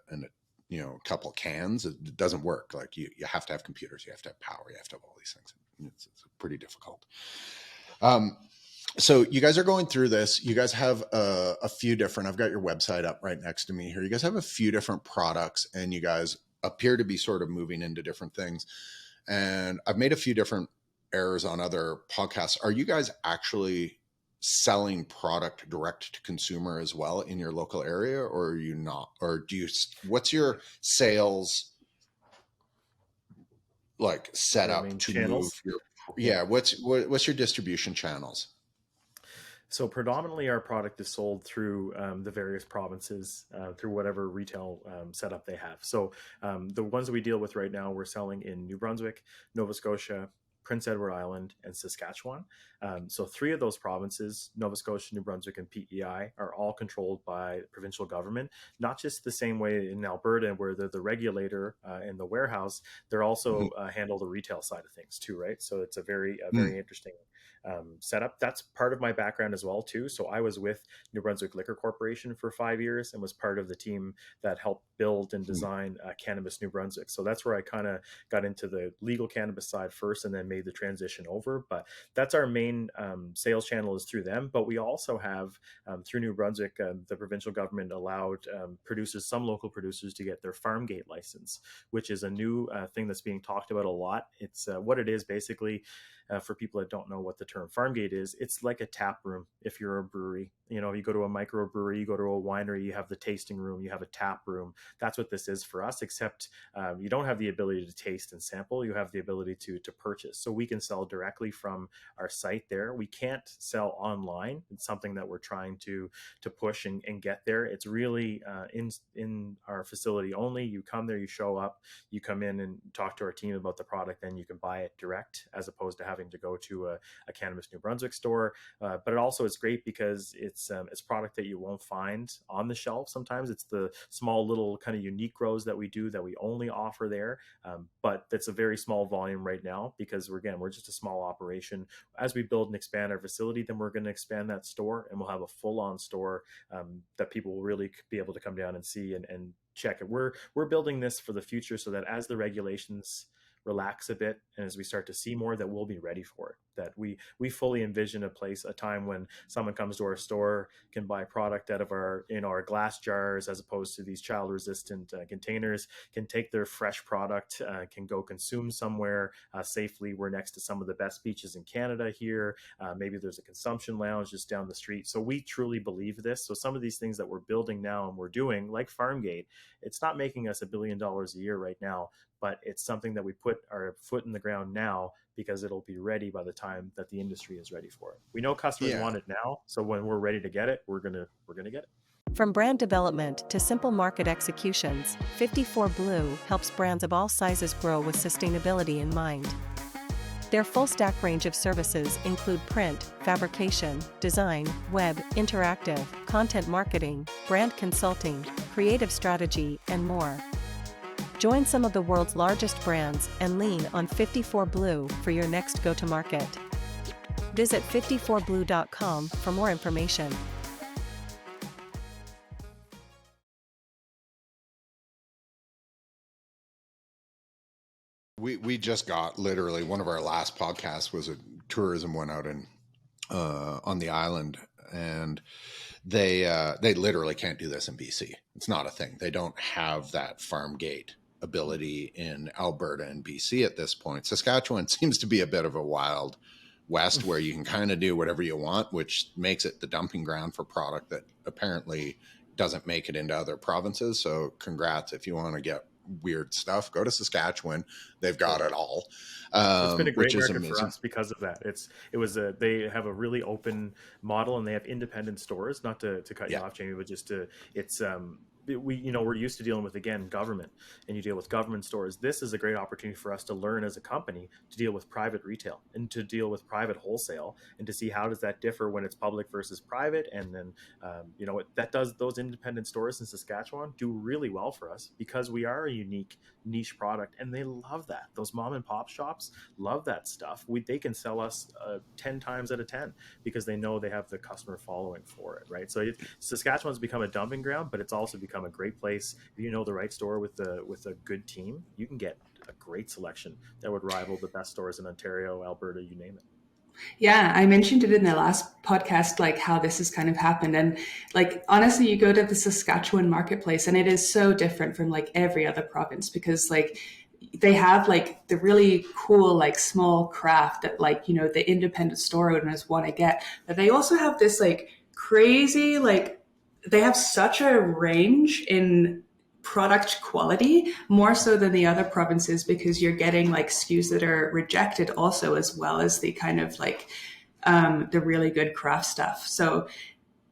couple cans. It doesn't work. Like, you have to have computers, you have to have power, you have to have all these things. It's pretty difficult. So you guys are going through this. You guys have a few different, I've got your website up right next to me here. You guys have a few different products, and you guys appear to be sort of moving into different things. And I've made a few different errors on other podcasts. Are you guys actually selling product direct to consumer as well in your local area, or are you not? Or what's your sales like set up to channels? What's your distribution channels? So predominantly our product is sold through the various provinces, through whatever retail setup they have. So the ones that we deal with right now, we're selling in New Brunswick, Nova Scotia, Prince Edward Island, and Saskatchewan. So 3 of those provinces, Nova Scotia, New Brunswick, and PEI, are all controlled by provincial government, not just the same way in Alberta where they're the regulator in the warehouse, they're also handle the retail side of things too, right? So it's a very interesting setup. That's part of my background as well too. So I was with New Brunswick Liquor Corporation for 5 years and was part of the team that helped build and design Cannabis New Brunswick. So that's where I kind of got into the legal cannabis side first and then made the transition over. But that's our main sales channel, is through them. But we also have through New Brunswick, the provincial government allowed producers, some local producers, to get their farm gate license, which is a new thing that's being talked about a lot. It's what it is basically. For people that don't know what the term farm gate is, it's like a tap room. If you're a brewery, you go to a microbrewery, you go to a winery, you have the tasting room, you have a tap room. That's what this is for us, except you don't have the ability to taste and sample. You have the ability to purchase. So we can sell directly from our site there. We can't sell online. It's something that we're trying to push and get there. It's really in our facility only. You come there, you show up, you come in and talk to our team about the product, then you can buy it direct, as opposed to having to go to a Cannabis New Brunswick store. But it also is great because it's product that you won't find on the shelf. Sometimes it's the small little kind of unique grows that we do that we only offer there. But that's a very small volume right now because we're just a small operation. As we build and expand our facility, then we're going to expand that store and we'll have a full-on store that people will really be able to come down and see and check it. We're building this for the future so that as the regulations relax a bit and as we start to see more, that we'll be ready for it. That we fully envision a time when someone comes to our store, can buy product out of our glass jars as opposed to these child resistant containers, can take their fresh product, can go consume somewhere safely. We're next to some of the best beaches in Canada here. Maybe there's a consumption lounge just down the street. So we truly believe this. So some of these things that we're building now and we're doing, like Farmgate, it's not making us $1 billion a year right now, but it's something that we put our foot in the ground now because it'll be ready by the time that the industry is ready for it. We know customers want it now, so when we're ready to get it, we're gonna get it. From brand development to simple market executions, 54 Blue helps brands of all sizes grow with sustainability in mind. Their full stack range of services include print, fabrication, design, web, interactive, content marketing, brand consulting, creative strategy, and more. Join some of the world's largest brands and lean on 54 Blue for your next go-to-market. Visit 54blue.com for more information. We just got, literally, one of our last podcasts was a tourism one out in on the island, and they literally can't do this in BC. It's not a thing. They don't have that farm gate ability in Alberta and BC at this point. Saskatchewan seems to be a bit of a wild west where you can kind of do whatever you want, which makes it the dumping ground for product that apparently doesn't make it into other provinces. So congrats if you want to get weird stuff, go to Saskatchewan. They've got it all. It's been a great which is market amazing. for us because of that. They have a really open model and they have independent stores. Not to cut you off, Jamie, but just we're used to dealing with, again, government, and you deal with government stores. This is a great opportunity for us to learn as a company to deal with private retail and to deal with private wholesale and to see how does that differ when it's public versus private. And then, those independent stores in Saskatchewan do really well for us because we are a unique niche product and they love that. Those mom and pop shops love that stuff. They can sell us 10 times out of 10 because they know they have the customer following for it, right? So Saskatchewan's become a dumping ground, but it's also become a great place. If you know the right store with a good team, you can get a great selection that would rival the best stores in Ontario, Alberta, you name it. Yeah, I mentioned it in the last podcast, like how this has kind of happened. And like, honestly, you go to the Saskatchewan marketplace and it is so different from like every other province because like they have like the really cool, like small craft that like, the independent store owners want to get, but they also have this like crazy, like they have such a range in product quality, more so than the other provinces, because you're getting like SKUs that are rejected also, as well as the kind of like the really good craft stuff. So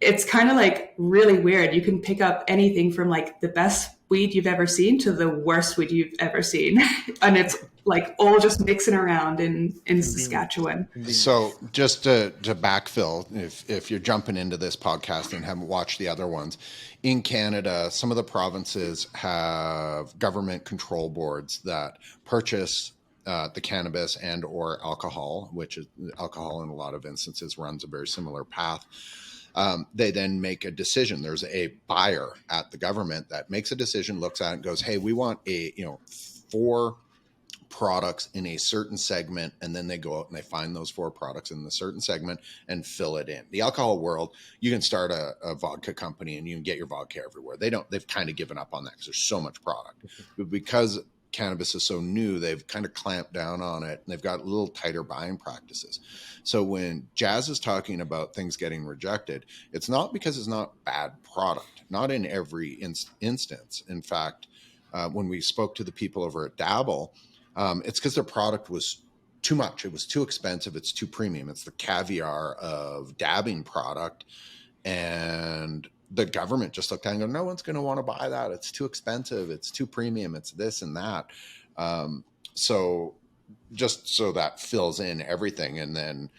it's kind of like really weird. You can pick up anything from like the best weed you've ever seen to the worst weed you've ever seen. And it's like all just mixing around in Saskatchewan. So just to backfill, if you're jumping into this podcast and haven't watched the other ones, in Canada, some of the provinces have government control boards that purchase the cannabis and or alcohol, which is alcohol in a lot of instances runs a very similar path. They then make a decision. There's a buyer at the government that makes a decision, looks at it and goes, hey, we want 4 products in a certain segment, and then they go out and they find those 4 products in the certain segment and fill it in. The alcohol world, you can start a vodka company and you can get your vodka everywhere. They've kind of given up on that because there's so much product. But because cannabis is so new, they've kind of clamped down on it, and they've got a little tighter buying practices. So when Jazz is talking about things getting rejected, it's not because it's not bad product, not in every instance. In fact, when we spoke to the people over at Dabble, it's because their product was too much. It was too expensive. It's too premium. It's the caviar of dabbing product. And the government just looked at it and go, no one's going to want to buy that. It's too expensive. It's too premium. It's this and that. So just so that fills in everything. And then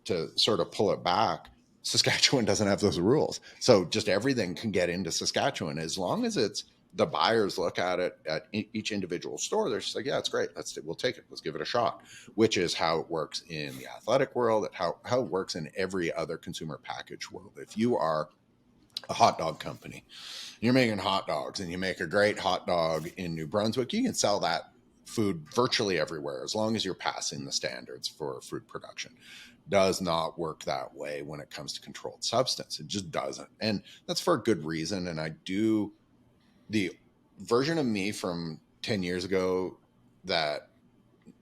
to sort of pull it back, Saskatchewan doesn't have those rules. So just everything can get into Saskatchewan as long as it's the buyers look at it at each individual store. They're just like, yeah, it's great. We'll take it. Let's give it a shot, which is how it works in the athletic world, how it works in every other consumer package world. If you are a hot dog company, you're making hot dogs and you make a great hot dog in New Brunswick, you can sell that food virtually everywhere as long as you're passing the standards for food production. Does not work that way when it comes to controlled substance. It just doesn't. And that's for a good reason. And the version of me from 10 years ago that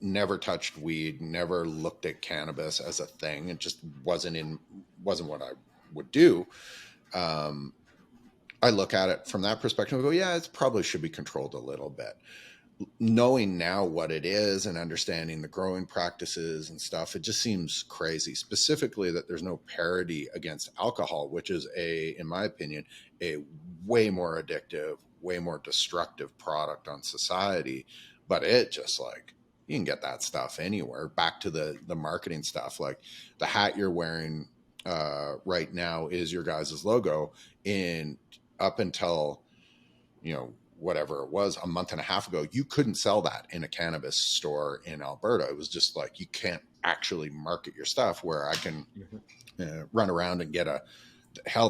never touched weed, never looked at cannabis as a thing, it just wasn't what I would do. I look at it from that perspective and go, yeah, it probably should be controlled a little bit. Knowing now what it is and understanding the growing practices and stuff, it just seems crazy, specifically that there's no parity against alcohol, which is in my opinion, a way more addictive, way more destructive product on society. But it just like, you can get that stuff anywhere. Back to the marketing stuff, like the hat you're wearing right now is your guys' logo. In up until, whatever it was, a month and a half ago, you couldn't sell that in a cannabis store in Alberta. It was just like, you can't actually market your stuff, where I can run around and get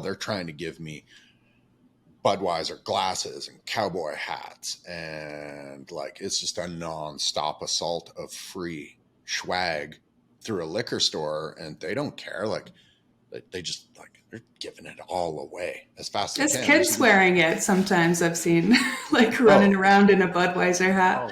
they're trying to give me Budweiser glasses and cowboy hats, and like, it's just a non-stop assault of free swag through a liquor store, and they don't care. Like, they just like, they're giving it all away as fast as There's they can. kids wearing it sometimes, I've seen, like running around in a Budweiser hat.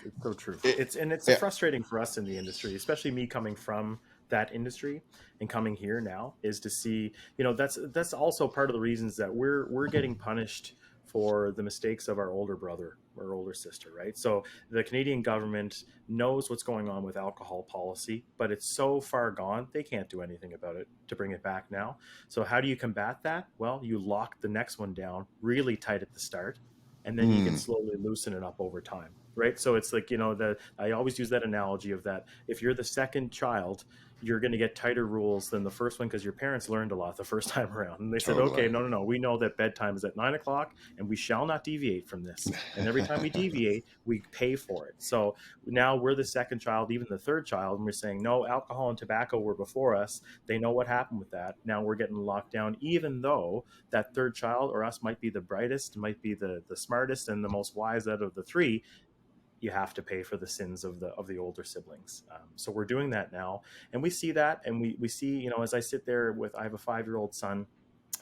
It's so true. It's frustrating for us in the industry, especially me coming from that industry and coming here now, is to see, that's also part of the reasons that we're getting punished for the mistakes of our older brother or older sister, right? So the Canadian government knows what's going on with alcohol policy, but it's so far gone, they can't do anything about it to bring it back now. So how do you combat that? Well, you lock the next one down really tight at the start, and then you can slowly loosen it up over time, right? So it's like, I always use that analogy of that. If you're the second child, you're going to get tighter rules than the first one, because your parents learned a lot the first time around. And they said, okay, no, we know that bedtime is at 9:00 and we shall not deviate from this. And every time we deviate, we pay for it. So now we're the second child, even the third child, and we're saying, no, alcohol and tobacco were before us. They know what happened with that. Now we're getting locked down, even though that third child or us might be the brightest, might be the smartest and the most wise out of the three. You have to pay for the sins of the older siblings. So we're doing that now, and we see that, and we see, as I sit there I have a 5-year-old son,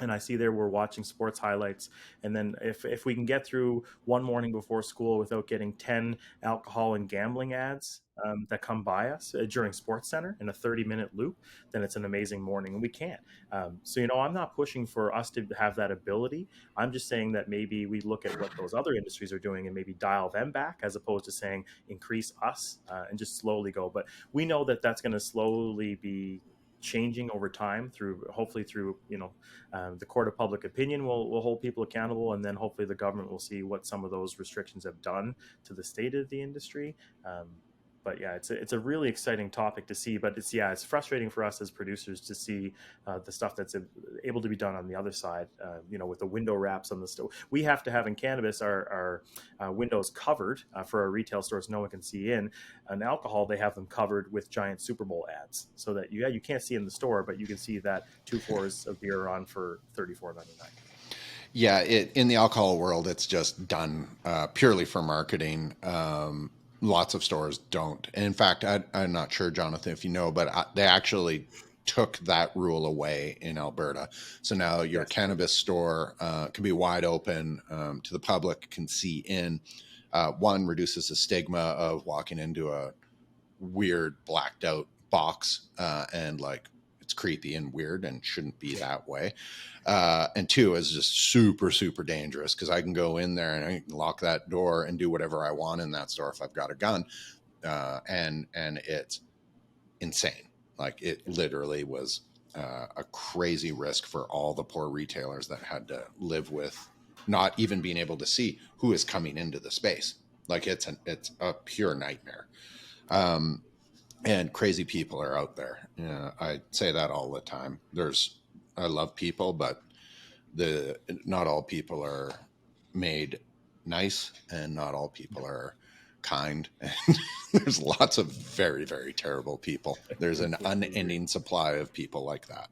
and I see there we're watching sports highlights, and then if we can get through one morning before school without getting 10 alcohol and gambling ads that come by us during Sports Center in a 30-minute loop, then it's an amazing morning, and we can't. So I'm not pushing for us to have that ability. I'm just saying that maybe we look at what those other industries are doing and maybe dial them back, as opposed to saying increase us and just slowly go. But we know that that's going to slowly be changing over time hopefully through the court of public opinion will hold people accountable, and then hopefully the government will see what some of those restrictions have done to the state of the industry. But yeah, it's a really exciting topic to see. But it's frustrating for us as producers to see the stuff that's able to be done on the other side. With the window wraps on the stove, we have to have in cannabis our windows covered for our retail stores. No one can see in. In alcohol, they have them covered with giant Super Bowl ads, so that you can't see in the store, but you can see that 2 fours of beer are on for $34.99. Yeah, in the alcohol world, it's just done purely for marketing. Lots of stores don't. And in fact, I'm not sure, Jonathan, if you know, but they actually took that rule away in Alberta. So now your cannabis store can be wide open to the public, can see in. One, reduces the stigma of walking into a weird blacked out box and like it's creepy and weird and shouldn't be that way. And two, is just super, super dangerous because I can go in there and I can lock that door and do whatever I want in that store if I've got a gun. And it's insane. Like it literally was a crazy risk for all the poor retailers that had to live with not even being able to see who is coming into the space. Like it's a pure nightmare. And crazy people are out there. I say that all the time. I love people, but not all people are made nice, and not all people are kind. And there's lots of very, very terrible people. There's an unending supply of people like that.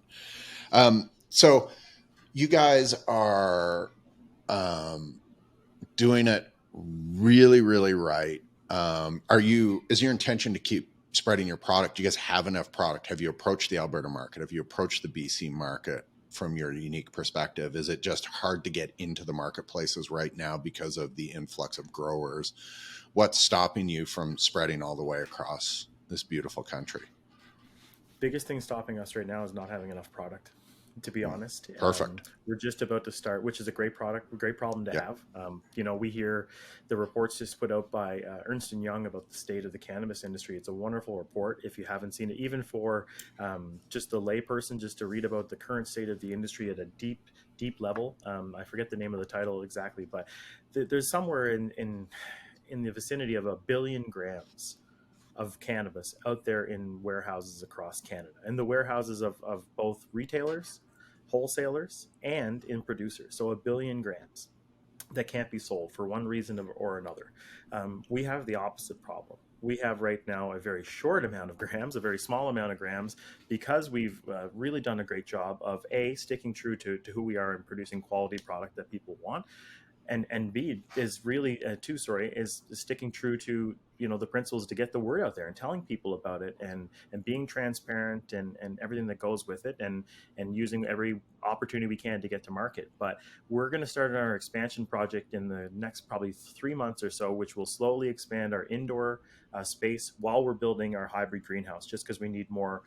So you guys are doing it really, really right. Is your intention to keep spreading your product? Do you guys have enough product? Have you approached the Alberta market? Have you approached the BC market from your unique perspective? Is it just hard to get into the marketplaces right now because of the influx of growers? What's stopping you from spreading all the way across this beautiful country? Biggest thing stopping us right now is not having enough product, to be honest. Perfect. We're just about to start, which is a great problem to have. We hear the reports just put out by Ernst & Young about the state of the cannabis industry. It's a wonderful report. If you haven't seen it, even for just the layperson, just to read about the current state of the industry at a deep level. I forget the name of the title exactly, but there's somewhere in the vicinity of 1 billion grams of cannabis out there in warehouses across Canada, and the warehouses of both retailers, wholesalers, and in producers. So 1 billion grams that can't be sold for one reason or another. We have the opposite problem. We have right now a very short amount of grams, a very small amount of grams, because we've really done a great job of sticking true to who we are and producing quality product that people want. And B is really is sticking true to the principles to get the word out there and telling people about it and being transparent and everything that goes with it and using every opportunity we can to get to market. But we're going to start our expansion project in the next probably 3 months or so, which will slowly expand our indoor space while we're building our hybrid greenhouse, just because we need more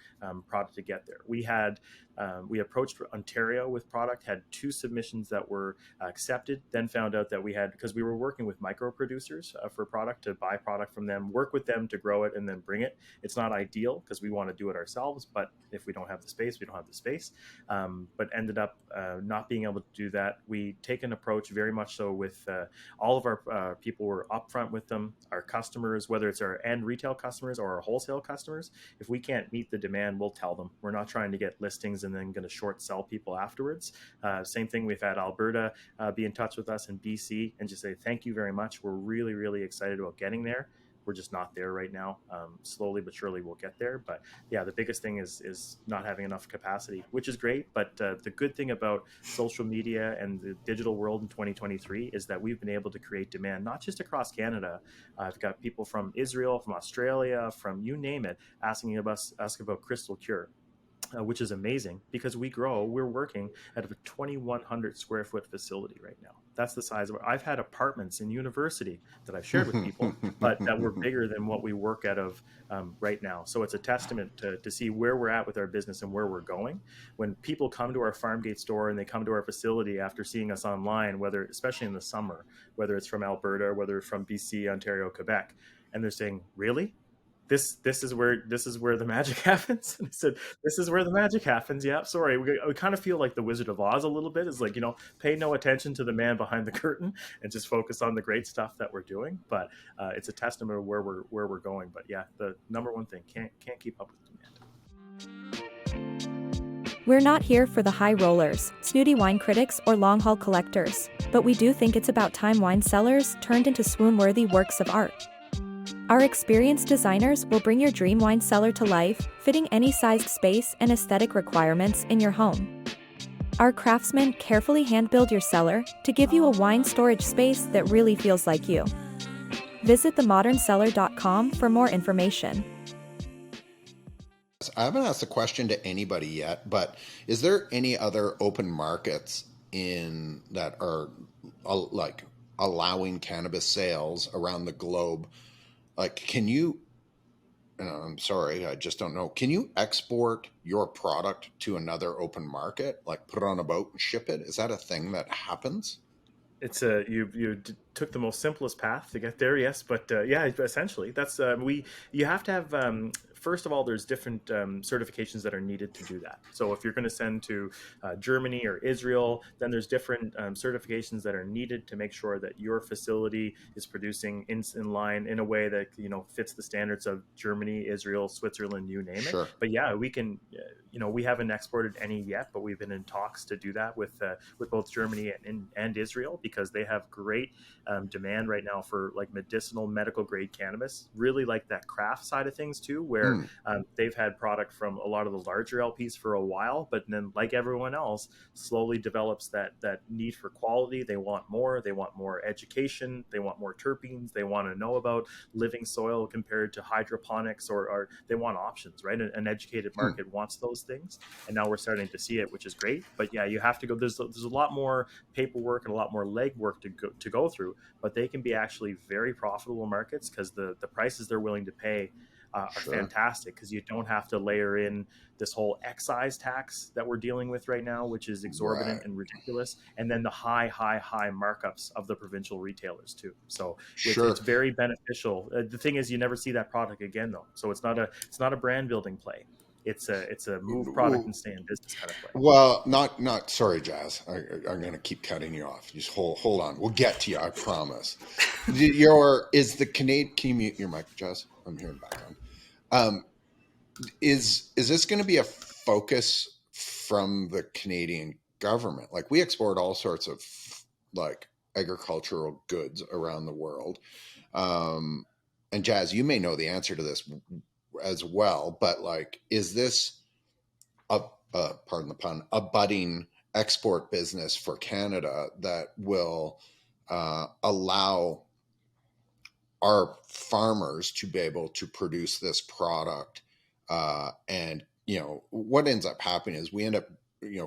product to get there. We approached Ontario with product, had 2 submissions that were accepted, then found out that because we were working with micro producers for product, to buy product from them, work with them to grow it, and then bring it. It's not ideal because we want to do it ourselves, but if we don't have the space, we don't have the space. But ended up not being able to do that. We take an approach very much so with all of our people. We're upfront with them, our customers, whether it's our end retail customers or our wholesale customers. If we can't meet the demand, we'll tell them. We're not trying to get listings and then going to short sell people afterwards. Same thing, we've had Alberta be in touch with us in BC and just say, thank you very much. We're really, really excited about getting there. We're just not there right now. Slowly but surely we'll get there. But yeah, the biggest thing is not having enough capacity, which is great. But the good thing about social media and the digital world in 2023 is that we've been able to create demand, not just across Canada. I've got people from Israel, from Australia, from you name it, asking us about Crystal Cure. Which is amazing because we're working at a 2,100 square foot facility right now. That's the size of it. I've had apartments in university that I've shared with people, but that were bigger than what we work out of right now. So it's a testament to see where we're at with our business and where we're going. When people come to our Farmgate store and they come to our facility after seeing us online, especially in the summer, whether it's from Alberta, whether it's from BC, Ontario, Quebec, and they're saying, really? this is where the magic happens. And I said, this is where the magic happens. Yeah, sorry, we kind of feel like the Wizard of Oz a little bit. It's like, pay no attention to the man behind the curtain and just focus on the great stuff that we're doing. But it's a testament of where we're going. But yeah, the number one thing, can't keep up with demand. We're not here for the high rollers, snooty wine critics, or long-haul collectors, but we do think it's about time wine cellars turned into swoon-worthy works of art. Our experienced designers will bring your dream wine cellar to life, fitting any sized space and aesthetic requirements in your home. Our craftsmen carefully hand-build your cellar to give you a wine storage space that really feels like you. Visit themoderncellar.com for more information. I haven't asked the question to anybody yet, but is there any other open markets in that are like allowing cannabis sales around the globe? Like, can you, I'm sorry, I just don't know. Can you export your product to another open market, like put it on a boat and ship it? Is that a thing that happens? It's you took the most simplest path to get there, yes, but yeah, essentially that's you have to have first of all, there's different certifications that are needed to do that. So if you're going to send to Germany or Israel, then there's different certifications that are needed to make sure that your facility is producing in line in a way that fits the standards of Germany, Israel, Switzerland, you name it. But yeah, we can. We haven't exported any yet, but we've been in talks to do that with both Germany and Israel, because they have great demand right now for like medical grade cannabis, really like that craft side of things too, where they've had product from a lot of the larger LPs for a while, but then like everyone else slowly develops that need for quality. They want more education, they want more terpenes, they want to know about living soil compared to hydroponics, or they want options, right? An educated market wants those things, and now we're starting to see it, which is great. But yeah, you have to go, there's a lot more paperwork and a lot more legwork to go through, but they can be actually very profitable markets because the prices they're willing to pay are fantastic, because you don't have to layer in this whole excise tax that we're dealing with right now, which is exorbitant and ridiculous, and then the high markups of the provincial retailers too. So it's very beneficial. The thing is, you never see that product again though, so it's not a brand building play. It's a move product and stay in business kind of play. Well, not sorry, Jazz. I'm going to keep cutting you off. Just hold on. We'll get to you. I promise. Is the Canadian? Can you mute your mic, Jazz? I'm hearing background. Is this going to be a focus from the Canadian government? Like, we export all sorts of like agricultural goods around the world. And Jazz, you may know the answer to this as well, but like, is this pardon the pun, a budding export business for Canada that will allow our farmers to be able to produce this product? And what ends up happening is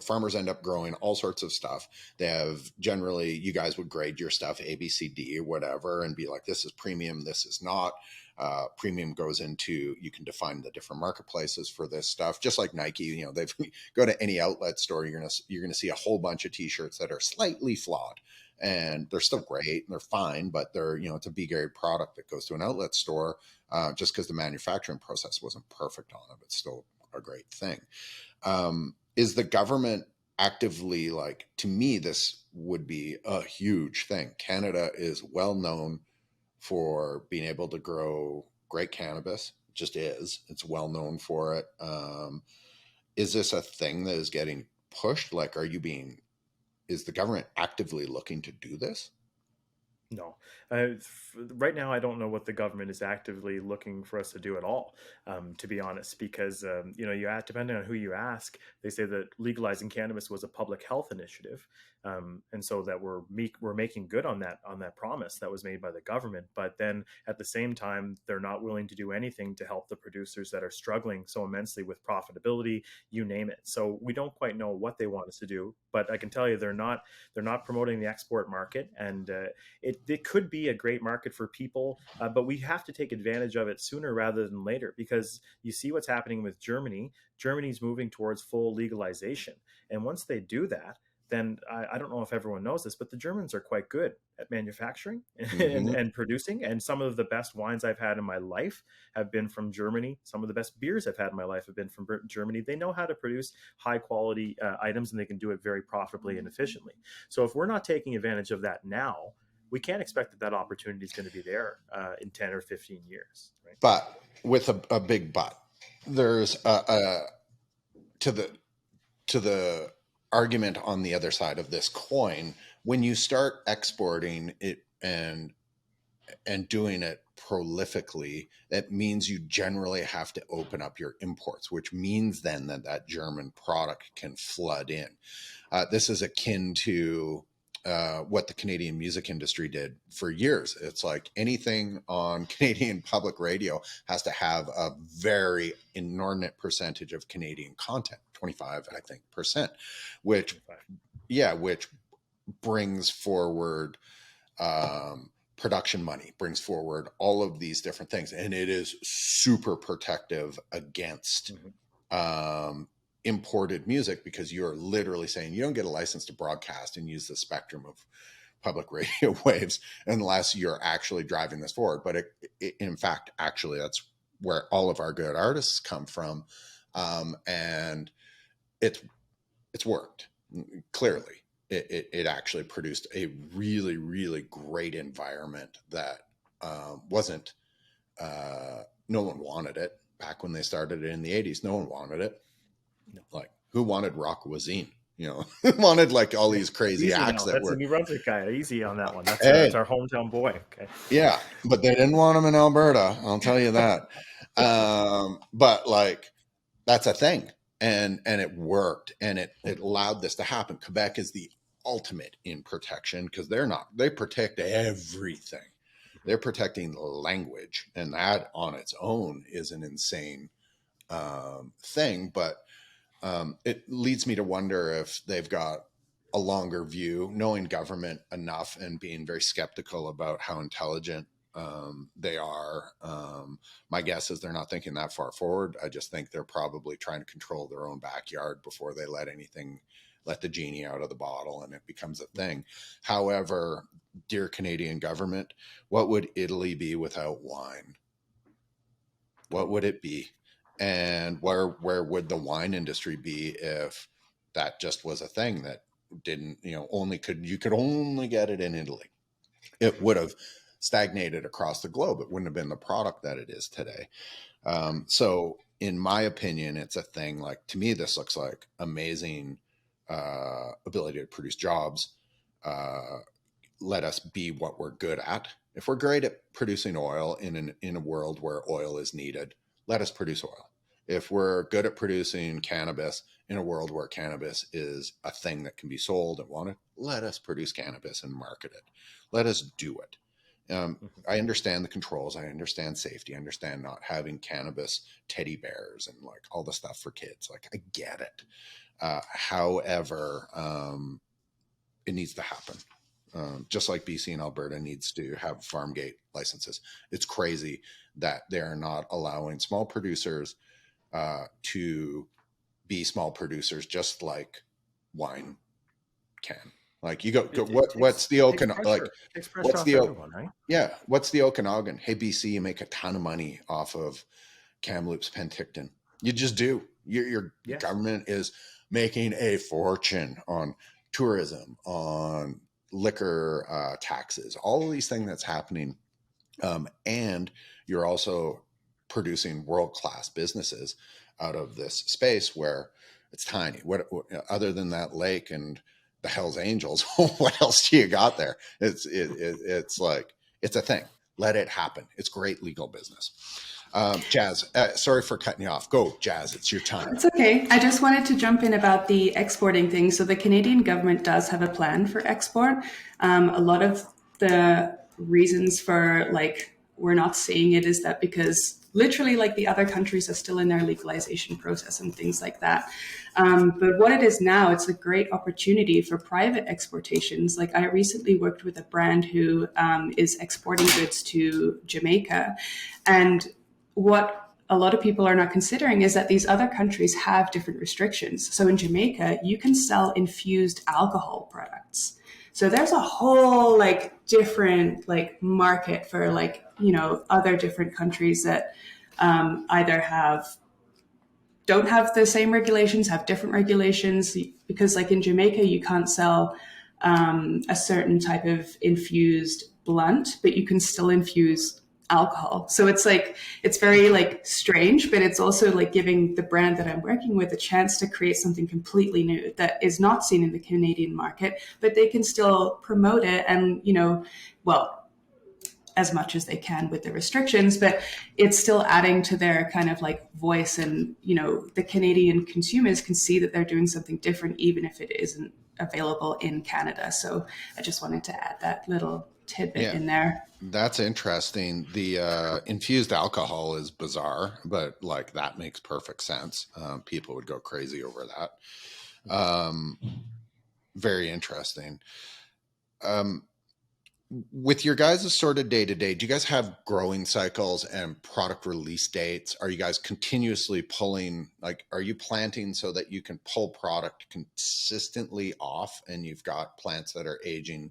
farmers end up growing all sorts of stuff. They have, generally, you guys would grade your stuff A, B, C, D, or whatever, and be like, this is premium, this is not. Premium goes into, you can define the different marketplaces for this stuff. Just like Nike, they've go to any outlet store, you're gonna see a whole bunch of t-shirts that are slightly flawed, and they're still great and they're fine, but they're, it's a B-grade product that goes to an outlet store just because the manufacturing process wasn't perfect on it, but still a great thing. Is the government actively, like, to me, this would be a huge thing. Canada is well known for being able to grow great cannabis. It just is. It's well known for it. Is this a thing that is getting pushed? Like, is the government actively looking to do this? No. Right now, I don't know what the government is actively looking for us to do at all, to be honest, because, depending on who you ask, they say that legalizing cannabis was a public health initiative. And so that we're making good on that promise that was made by the government. But then at the same time, they're not willing to do anything to help the producers that are struggling so immensely with profitability, you name it. So we don't quite know what they want us to do, but I can tell you they're not promoting the export market, and it could be a great market for people, but we have to take advantage of it sooner rather than later, because you see what's happening with Germany. Germany's moving towards full legalization, and once they do that, then I don't know if everyone knows this, but the Germans are quite good at manufacturing Mm-hmm. and producing. And some of the best wines I've had in my life have been from Germany. Some of the best beers I've had in my life have been from Germany. They know how to produce high quality items, and they can do it very profitably and efficiently. So if we're not taking advantage of that now, we can't expect that opportunity is going to be there in 10 or 15 years. Right? But with a big but, there's to the argument on the other side of this coin. When you start exporting it and doing it prolifically, that means you generally have to open up your imports, which means then that German product can flood in. This is akin to what the Canadian music industry did for years. It's like anything on Canadian public radio has to have a very inordinate percentage of Canadian content, 25, I think, %, which brings forward production money, brings forward all of these different things. And it is super protective against imported music, because you're literally saying you don't get a license to broadcast and use the spectrum of public radio waves unless you're actually driving this forward. But in fact, actually, that's where all of our good artists come from. And it's worked clearly. It actually produced a really, really great environment that wasn't, no one wanted it back when they started it in the 80s. No one wanted it. No. Like, who wanted rock cuisine? Who wanted like all these crazy acts that that's were. A New Brunswick guy. Easy on that one. That's our hometown boy. Okay. Yeah, but they didn't want him in Alberta. I'll tell you that. But like, that's a thing. And it worked, and it allowed this to happen. Quebec is the ultimate in protection, because they protect everything. They're protecting language, and that on its own is an insane thing. But it leads me to wonder if they've got a longer view, knowing government enough and being very skeptical about how intelligent they are. My guess is they're not thinking that far forward. I just think they're probably trying to control their own backyard before they let the genie out of the bottle and it becomes a thing. However, dear Canadian government, what would Italy be without wine? What would it be? And where would the wine industry be if that just was a thing that didn't, you could only get it in Italy? It would have stagnated across the globe. It wouldn't have been the product that it is today. So in my opinion, it's a thing. Like, to me, this looks like amazing ability to produce jobs. Let us be what we're good at. If we're great at producing oil in a world where oil is needed, let us produce oil. If we're good at producing cannabis in a world where cannabis is a thing that can be sold and wanted, let us produce cannabis and market it. Let us do it. I understand the controls. I understand safety. I understand not having cannabis teddy bears and like all the stuff for kids. Like, I get it. However, it needs to happen. Just like BC and Alberta needs to have farm gate licenses. It's crazy that they're not allowing small producers to be small producers, just like wine can. Like, you go what's the Okanagan? Like, what's the everyone, right? Yeah, what's the Okanagan? Hey, BC, you make a ton of money off of Kamloops Penticton. You just do. Your government is making a fortune on tourism, on liquor taxes, all of these things that's happening. And you're also producing world-class businesses out of this space where it's tiny. What other than that lake and the Hells Angels, what else do you got there? It's like, it's a thing. Let it happen. It's great legal business. Jazz, sorry for cutting you off. Go, Jazz. It's your time. It's okay. I just wanted to jump in about the exporting thing. So the Canadian government does have a plan for export. A lot of the reasons for we're not seeing it is that because literally the other countries are still in their legalization process and things like that. But what it is now, it's a great opportunity for private exportations. Like, I recently worked with a brand who is exporting goods to Jamaica. And what a lot of people are not considering is that these other countries have different restrictions. So in Jamaica, you can sell infused alcohol products. So there's a whole like different like market for like, you know, other different countries that either don't have the same regulations, have different regulations, because like in Jamaica, you can't sell a certain type of infused blunt, but you can still infuse alcohol. So it's like, it's very like strange, but it's also like giving the brand that I'm working with a chance to create something completely new that is not seen in the Canadian market, but they can still promote it and, you know, well, as much as they can with the restrictions, but it's still adding to their kind of like voice. And, you know, the Canadian consumers can see that they're doing something different, even if it isn't available in Canada. So I just wanted to add that little tidbit in there. That's interesting. The infused alcohol is bizarre, but like that makes perfect sense. People would go crazy over that. Very interesting. With your guys' sort of day to day, do you guys have growing cycles and product release dates? Are you guys continuously pulling, like, are you planting so that you can pull product consistently off and you've got plants that are aging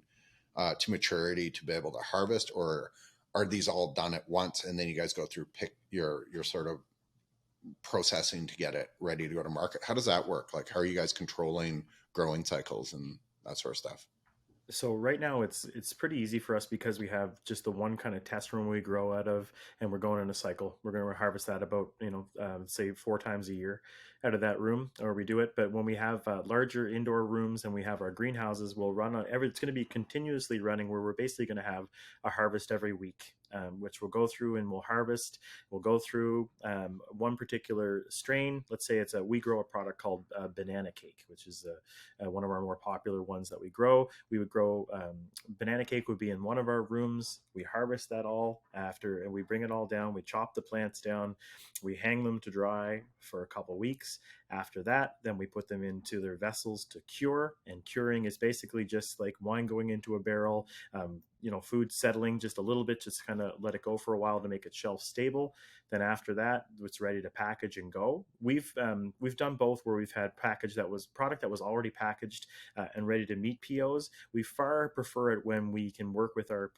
to maturity to be able to harvest, or are these all done at once and then you guys go through pick your sort of processing to get it ready to go to market? How does that work? Like, how are you guys controlling growing cycles and that sort of stuff? So right now it's pretty easy for us because we have just the one kind of test room we grow out of, and we're going in a cycle. We're going to harvest that about, say 4 times a year out of that room, or we do it. But when we have larger indoor rooms and we have our greenhouses, we'll run on it's going to be continuously running, where we're basically going to have a harvest every week, which we'll go through and we'll harvest. We'll go through one particular strain. Let's say we grow a product called banana cake, which is one of our more popular ones that we grow. We would grow banana cake would be in one of our rooms. We harvest that all after, and we bring it all down. We chop the plants down. We hang them to dry for a couple of weeks. After that, then we put them into their vessels to cure. And curing is basically just like wine going into a barrel, food settling just a little bit, just kind of let it go for a while to make it shelf stable. Then after that, it's ready to package and go. We've done both, where we've had product that was already packaged and ready to meet POs. We far prefer it when we can work with our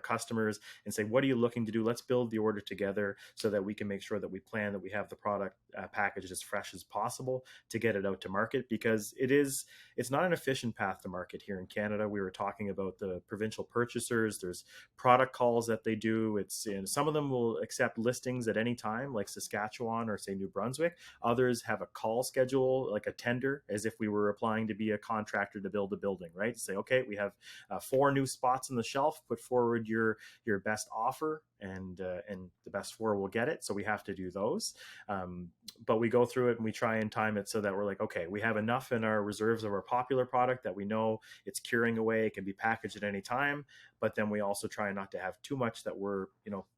customers and say, what are you looking to do? Let's build the order together so that we can make sure that we plan that we have the product packaged as fresh as possible to get it out to market, because it's not an efficient path to market here in Canada. We were talking about the provincial purchasers. There's product calls that they do. Some of them will accept listings at any time, like Saskatchewan or say New Brunswick. Others have a call schedule, like a tender, as if we were applying to be a contractor to build a building, right? Say, okay, we have 4 new spots on the shelf, put forward your best offer, and the best 4 will get it. So we have to do those. But we go through it and we try and time it so that we're like, okay, we have enough in our reserves of our popular product that we know it's curing away, it can be packaged at any time. But then we also try not to have too much that we're,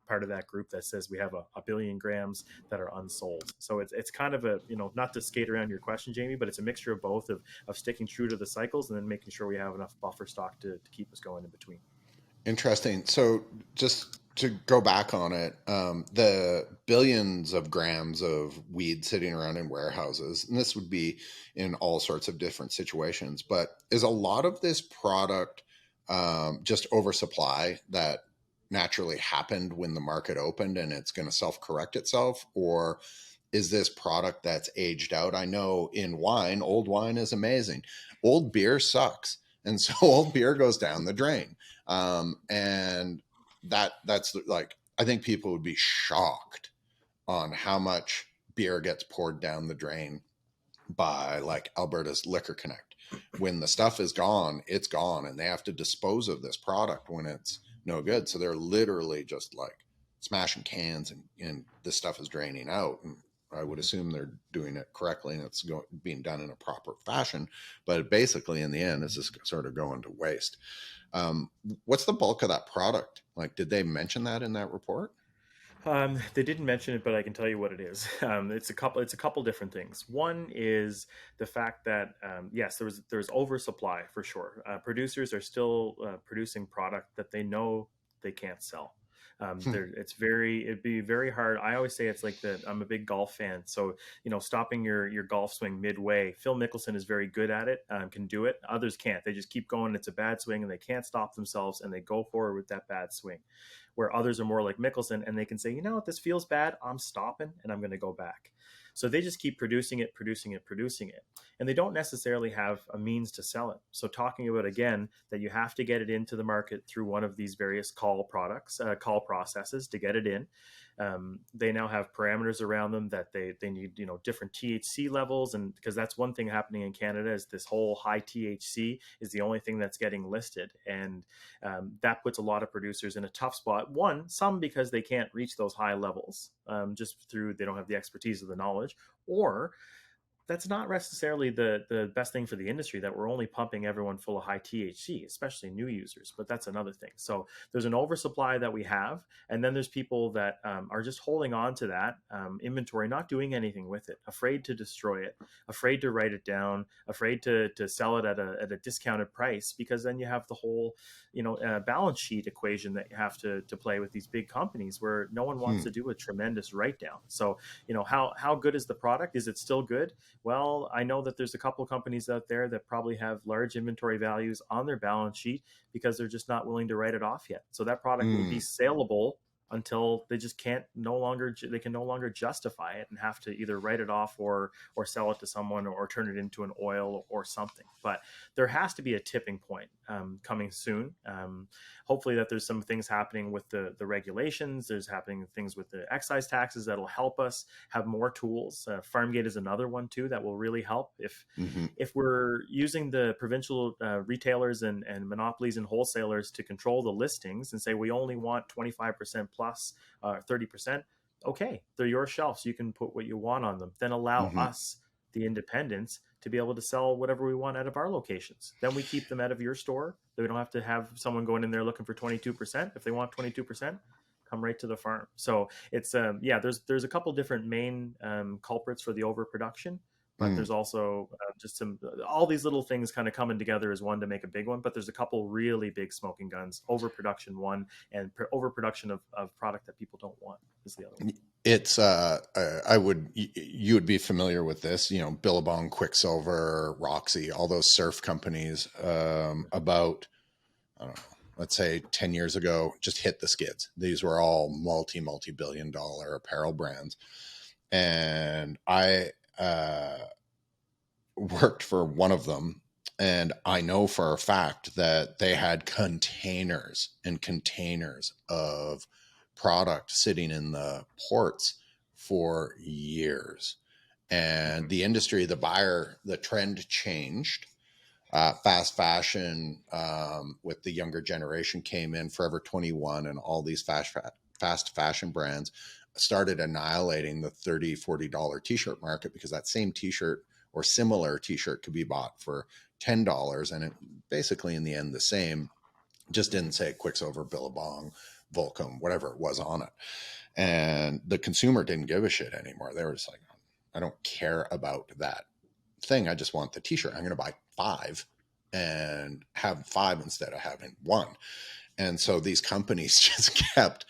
part of that group that says we have a billion grams that are unsold. So it's kind of a, not to skate around your question, Jamie, but it's a mixture of both of sticking true to the cycles and then making sure we have enough buffer stock to keep us going in between. Interesting. So just to go back on it, the billions of grams of weed sitting around in warehouses, and this would be in all sorts of different situations, but is a lot of this product just oversupply that naturally happened when the market opened and it's going to self-correct itself? Or is this product that's aged out? I know in wine, old wine is amazing. Old beer sucks. And so old beer goes down the drain. And that's like, I think people would be shocked on how much beer gets poured down the drain by like Alberta's Liquor Connect. When the stuff is gone, it's gone, and they have to dispose of this product when it's no good. So they're literally just like smashing cans and this stuff is draining out. And I would assume they're doing it correctly and it's being done in a proper fashion. But basically, in the end, this is sort of going to waste. What's the bulk of that product? Like, did they mention that in that report? They didn't mention it, but I can tell you what it is. It's a couple different things. One is the fact that yes, there's oversupply for sure. Producers are still producing product that they know they can't sell. It'd be very hard. I always say it's like I'm a big golf fan. So, stopping your golf swing midway, Phil Mickelson is very good at it, can do it. Others can't. They just keep going. It's a bad swing and they can't stop themselves and they go forward with that bad swing. Where others are more like Mickelson and they can say, you know what, this feels bad. I'm stopping and I'm going to go back. So they just keep producing it. And they don't necessarily have a means to sell it. So talking about, again, that you have to get it into the market through one of these various call processes to get it in. They now have parameters around them that they need, different THC levels. And because that's one thing happening in Canada is this whole high THC is the only thing that's getting listed. And that puts a lot of producers in a tough spot. Some because they can't reach those high levels just through, they don't have the expertise or the knowledge, or that's not necessarily the best thing for the industry, that we're only pumping everyone full of high THC, especially new users. But that's another thing. So there's an oversupply that we have. And then there's people that are just holding on to that inventory, not doing anything with it, afraid to destroy it, afraid to write it down, afraid to sell it at a discounted price, because then you have the whole, balance sheet equation that you have to play with these big companies where no one wants to do a tremendous write down. So, how good is the product? Is it still good? Well, I know that there's a couple of companies out there that probably have large inventory values on their balance sheet because they're just not willing to write it off yet. So that product will be saleable until they just can no longer justify it and have to either write it off or sell it to someone or turn it into an oil or something. But there has to be a tipping point coming soon. Hopefully that there's some things happening with the regulations. There's happening things with the excise taxes that'll help us have more tools. Farmgate is another one too that will really help. If we're using the provincial retailers and monopolies and wholesalers to control the listings and say we only want 25% plus 30%, okay, they're your shelves. You can put what you want on them. Then allow us, the independents, to be able to sell whatever we want out of our locations. Then we keep them out of your store. We don't have to have someone going in there looking for 22%. If they want 22%, come right to the farm. So it's there's a couple different main culprits for the overproduction. But there's also just all these little things kind of coming together as one to make a big one. But there's a couple really big smoking guns. Overproduction one, and overproduction of product that people don't want is the other one. It's you would be familiar with this, Billabong, Quicksilver, Roxy, all those surf companies about, I don't know, let's say 10 years ago, just hit the skids. These were all multi-billion dollar apparel brands. And I worked for one of them, and I know for a fact that they had containers and containers of product sitting in the ports for years. And the industry, the buyer, the trend changed. Fast fashion with the younger generation came in, Forever 21 and all these fast fashion brands started annihilating the $30, $40 t-shirt market, because that same t-shirt or similar t-shirt could be bought for $10, and it basically in the end the same, just didn't say Quicksilver, Billabong, Volcom, whatever it was on it. And the consumer didn't give a shit anymore. They were just like, I don't care about that thing. I just want the t-shirt. I'm going to buy 5 and have 5 instead of having 1. And so these companies just kept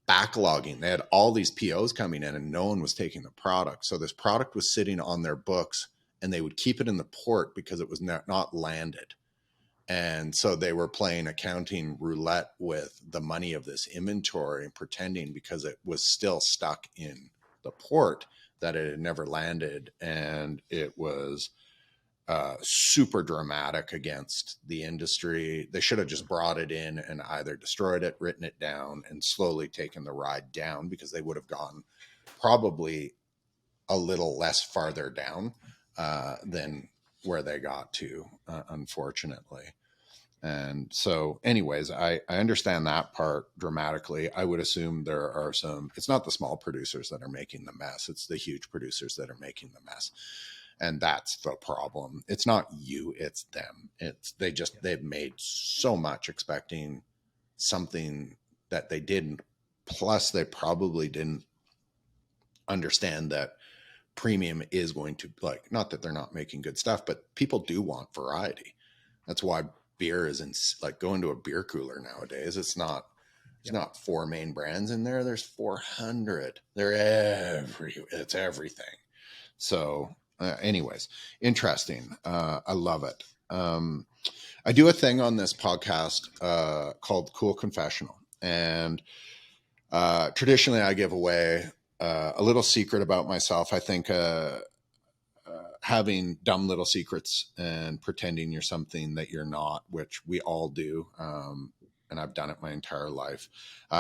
backlogging. They had all these POs coming in and no one was taking the product. So this product was sitting on their books and they would keep it in the port because it was not landed. And so they were playing accounting roulette with the money of this inventory and pretending, because it was still stuck in the port, that it had never landed. And it was super dramatic against the industry. They should have just brought it in and either destroyed it, written it down, and slowly taken the ride down, because they would have gone probably a little less farther down than where they got to, unfortunately. And so anyways, I understand that part dramatically. I would assume there are it's not the small producers that are making the mess. It's the huge producers that are making the mess. And that's the problem. It's not you, it's them. They've made so much expecting something that they didn't. Plus they probably didn't understand that premium is going to, like, not that they're not making good stuff, but people do want variety. That's why beer is like going to a beer cooler nowadays. It's There's not 4 main brands in there. There's 400. It's everything. So anyways, interesting. I love it. I do a thing on this podcast called Cool Confessional. And traditionally I give away a little secret about myself. I think having dumb little secrets and pretending you're something that you're not, which we all do. And I've done it my entire life.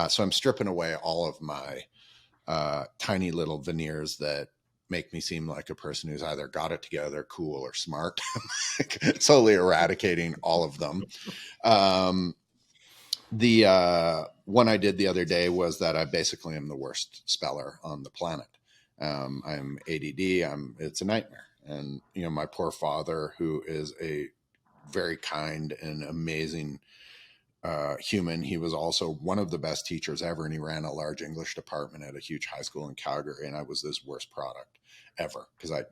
So I'm stripping away all of my tiny little veneers that make me seem like a person who's either got it together, cool, or smart. Slowly eradicating all of them. The one I did the other day was that I basically am the worst speller on the planet. I'm ADD. It's a nightmare. And, my poor father, who is a very kind and amazing human. He was also one of the best teachers ever, and he ran a large English department at a huge high school in Calgary, and I was his worst product ever because I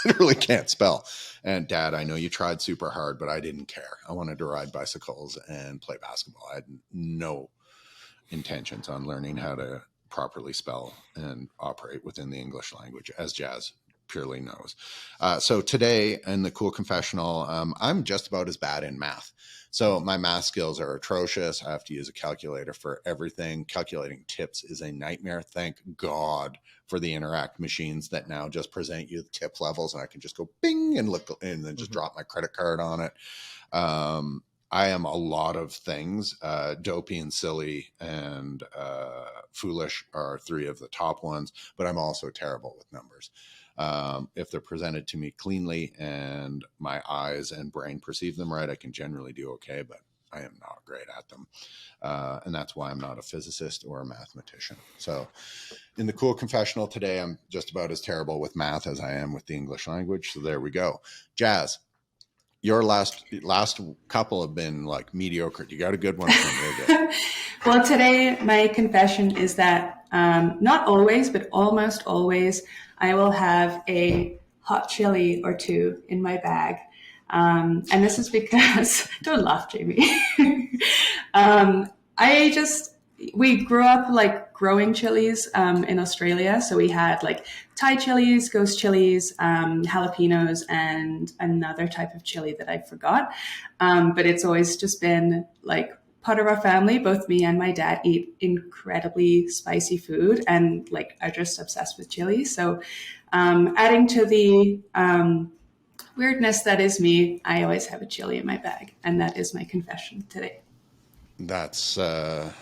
literally can't spell. And Dad, I know you tried super hard, but I didn't care. I wanted to ride bicycles and play basketball. I had no intentions on learning how to properly spell and operate within the English language, as Jazz purely knows. So today in the Cool Confessional, I'm just about as bad in math. So my math skills are atrocious. I have to use a calculator for everything. Calculating tips is a nightmare. Thank God for the Interact machines that now just present you the tip levels, and I can just go bing and look and then just drop my credit card on it. I am a lot of things. Dopey and silly and foolish are 3 of the top ones, but I'm also terrible with numbers. If they're presented to me cleanly and my eyes and brain perceive them right, I can generally do okay, but I am not great at them. And that's why I'm not a physicist or a mathematician. So in the Cool Confessional today, I'm just about as terrible with math as I am with the English language. So there we go. Jazz, your last couple have been like mediocre. You got a good one from me. Well, today my confession is that not always, but almost always, I will have a hot chili or 2 in my bag. And this is because, don't laugh, Jamie. We grew up like growing chilies in Australia. So we had like Thai chilies, ghost chilies, jalapenos, and another type of chili that I forgot. But it's always just been like part of our family. Both me and my dad eat incredibly spicy food and like are just obsessed with chili. So adding to the weirdness that is me, I always have a chili in my bag. And that is my confession today. That's an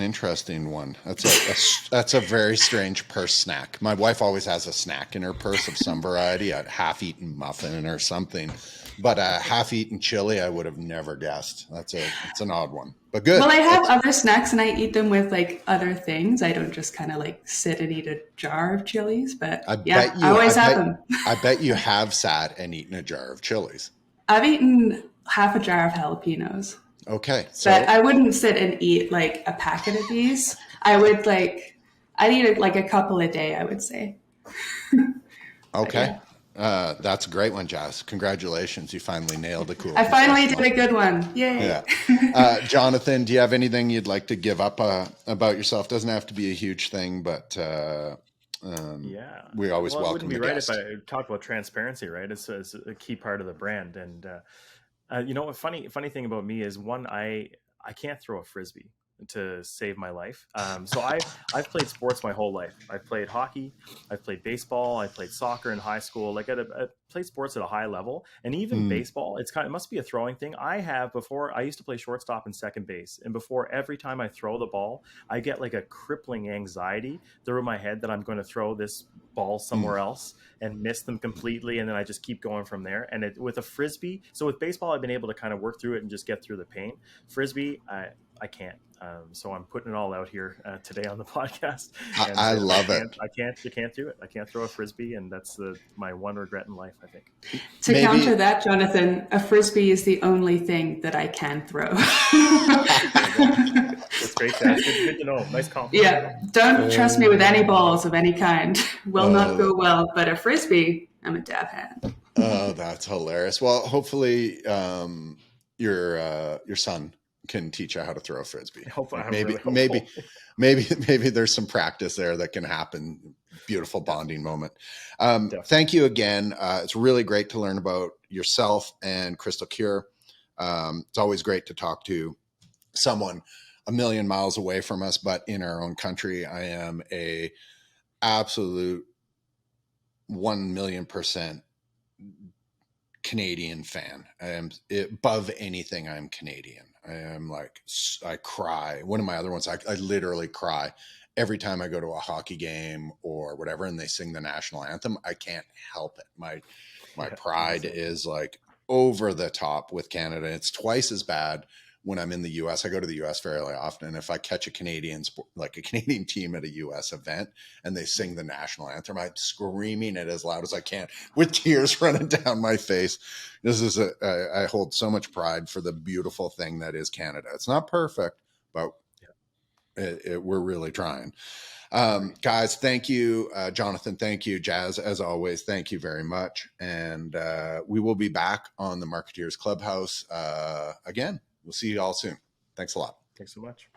interesting one. That's a very strange purse snack. My wife always has a snack in her purse of some variety, a half-eaten muffin or something. But a half-eaten chili, I would have never guessed. It's an odd one, but good. Well, I have other snacks and I eat them with like other things. I don't just kind of like sit and eat a jar of chilies, but I always have them. I bet you have sat and eaten a jar of chilies. I've eaten half a jar of jalapenos. Okay. So, but I wouldn't sit and eat like a packet of these. I'd eat like a couple a day, I would say. Okay. Yeah. That's a great one, Jazz. Congratulations. You finally nailed the Cool. I finally did a good one. Yay. Yeah. Jonathan, do you have anything you'd like to give up about yourself? Doesn't have to be a huge thing, but we always welcome the guest. It wouldn't be right if I talk about transparency, right? It's a key part of the brand. And a funny thing about me is, one, I can't throw a Frisbee to save my life. So I've played sports my whole life. I've played hockey, I've played baseball, I played soccer in high school. Like I played sports at a high level, and even baseball. It must be a throwing thing. I used to play shortstop and second base, and before every time I throw the ball, I get like a crippling anxiety through my head that I'm going to throw this ball somewhere else and miss them completely, and then I just keep going from there. And with a Frisbee, so with baseball, I've been able to kind of work through it and just get through the pain. Frisbee, I can't. So I'm putting it all out here today on the podcast. I love it. You can't do it. I can't throw a Frisbee, and that's my one regret in life, I think. To counter that, Jonathan, a Frisbee is the only thing that I can throw. That's great, Chad. Good to know. Nice compliment. Yeah, don't trust me with any balls of any kind. Will not go well, but a Frisbee, I'm a dab hand. Oh, that's hilarious. Well, hopefully your son can teach you how to throw a frisbee. Hopefully, I'm Maybe, really hopeful. maybe there's some practice there that can happen. Beautiful bonding moment. Thank you again. It's really great to learn about yourself and Crystal Cure. It's always great to talk to someone a million miles away from us, but in our own country. I am a absolute 1,000,000% Canadian fan. I am above anything. I'm Canadian. I am like, I cry. One of my other ones, I literally cry every time I go to a hockey game or whatever, and they sing the national anthem. I can't help it. My pride is like over the top with Canada. It's twice as bad when I'm in the US. I go to the US fairly often. And if I catch a Canadian team at a US event and they sing the national anthem, I'm screaming it as loud as I can with tears running down my face. I hold so much pride for the beautiful thing that is Canada. It's not perfect, but we're really trying. Guys, thank you. Jonathan, thank you. Jazz, as always, thank you very much. And we will be back on the Marketeers Clubhouse again. We'll see you all soon. Thanks a lot. Thanks so much.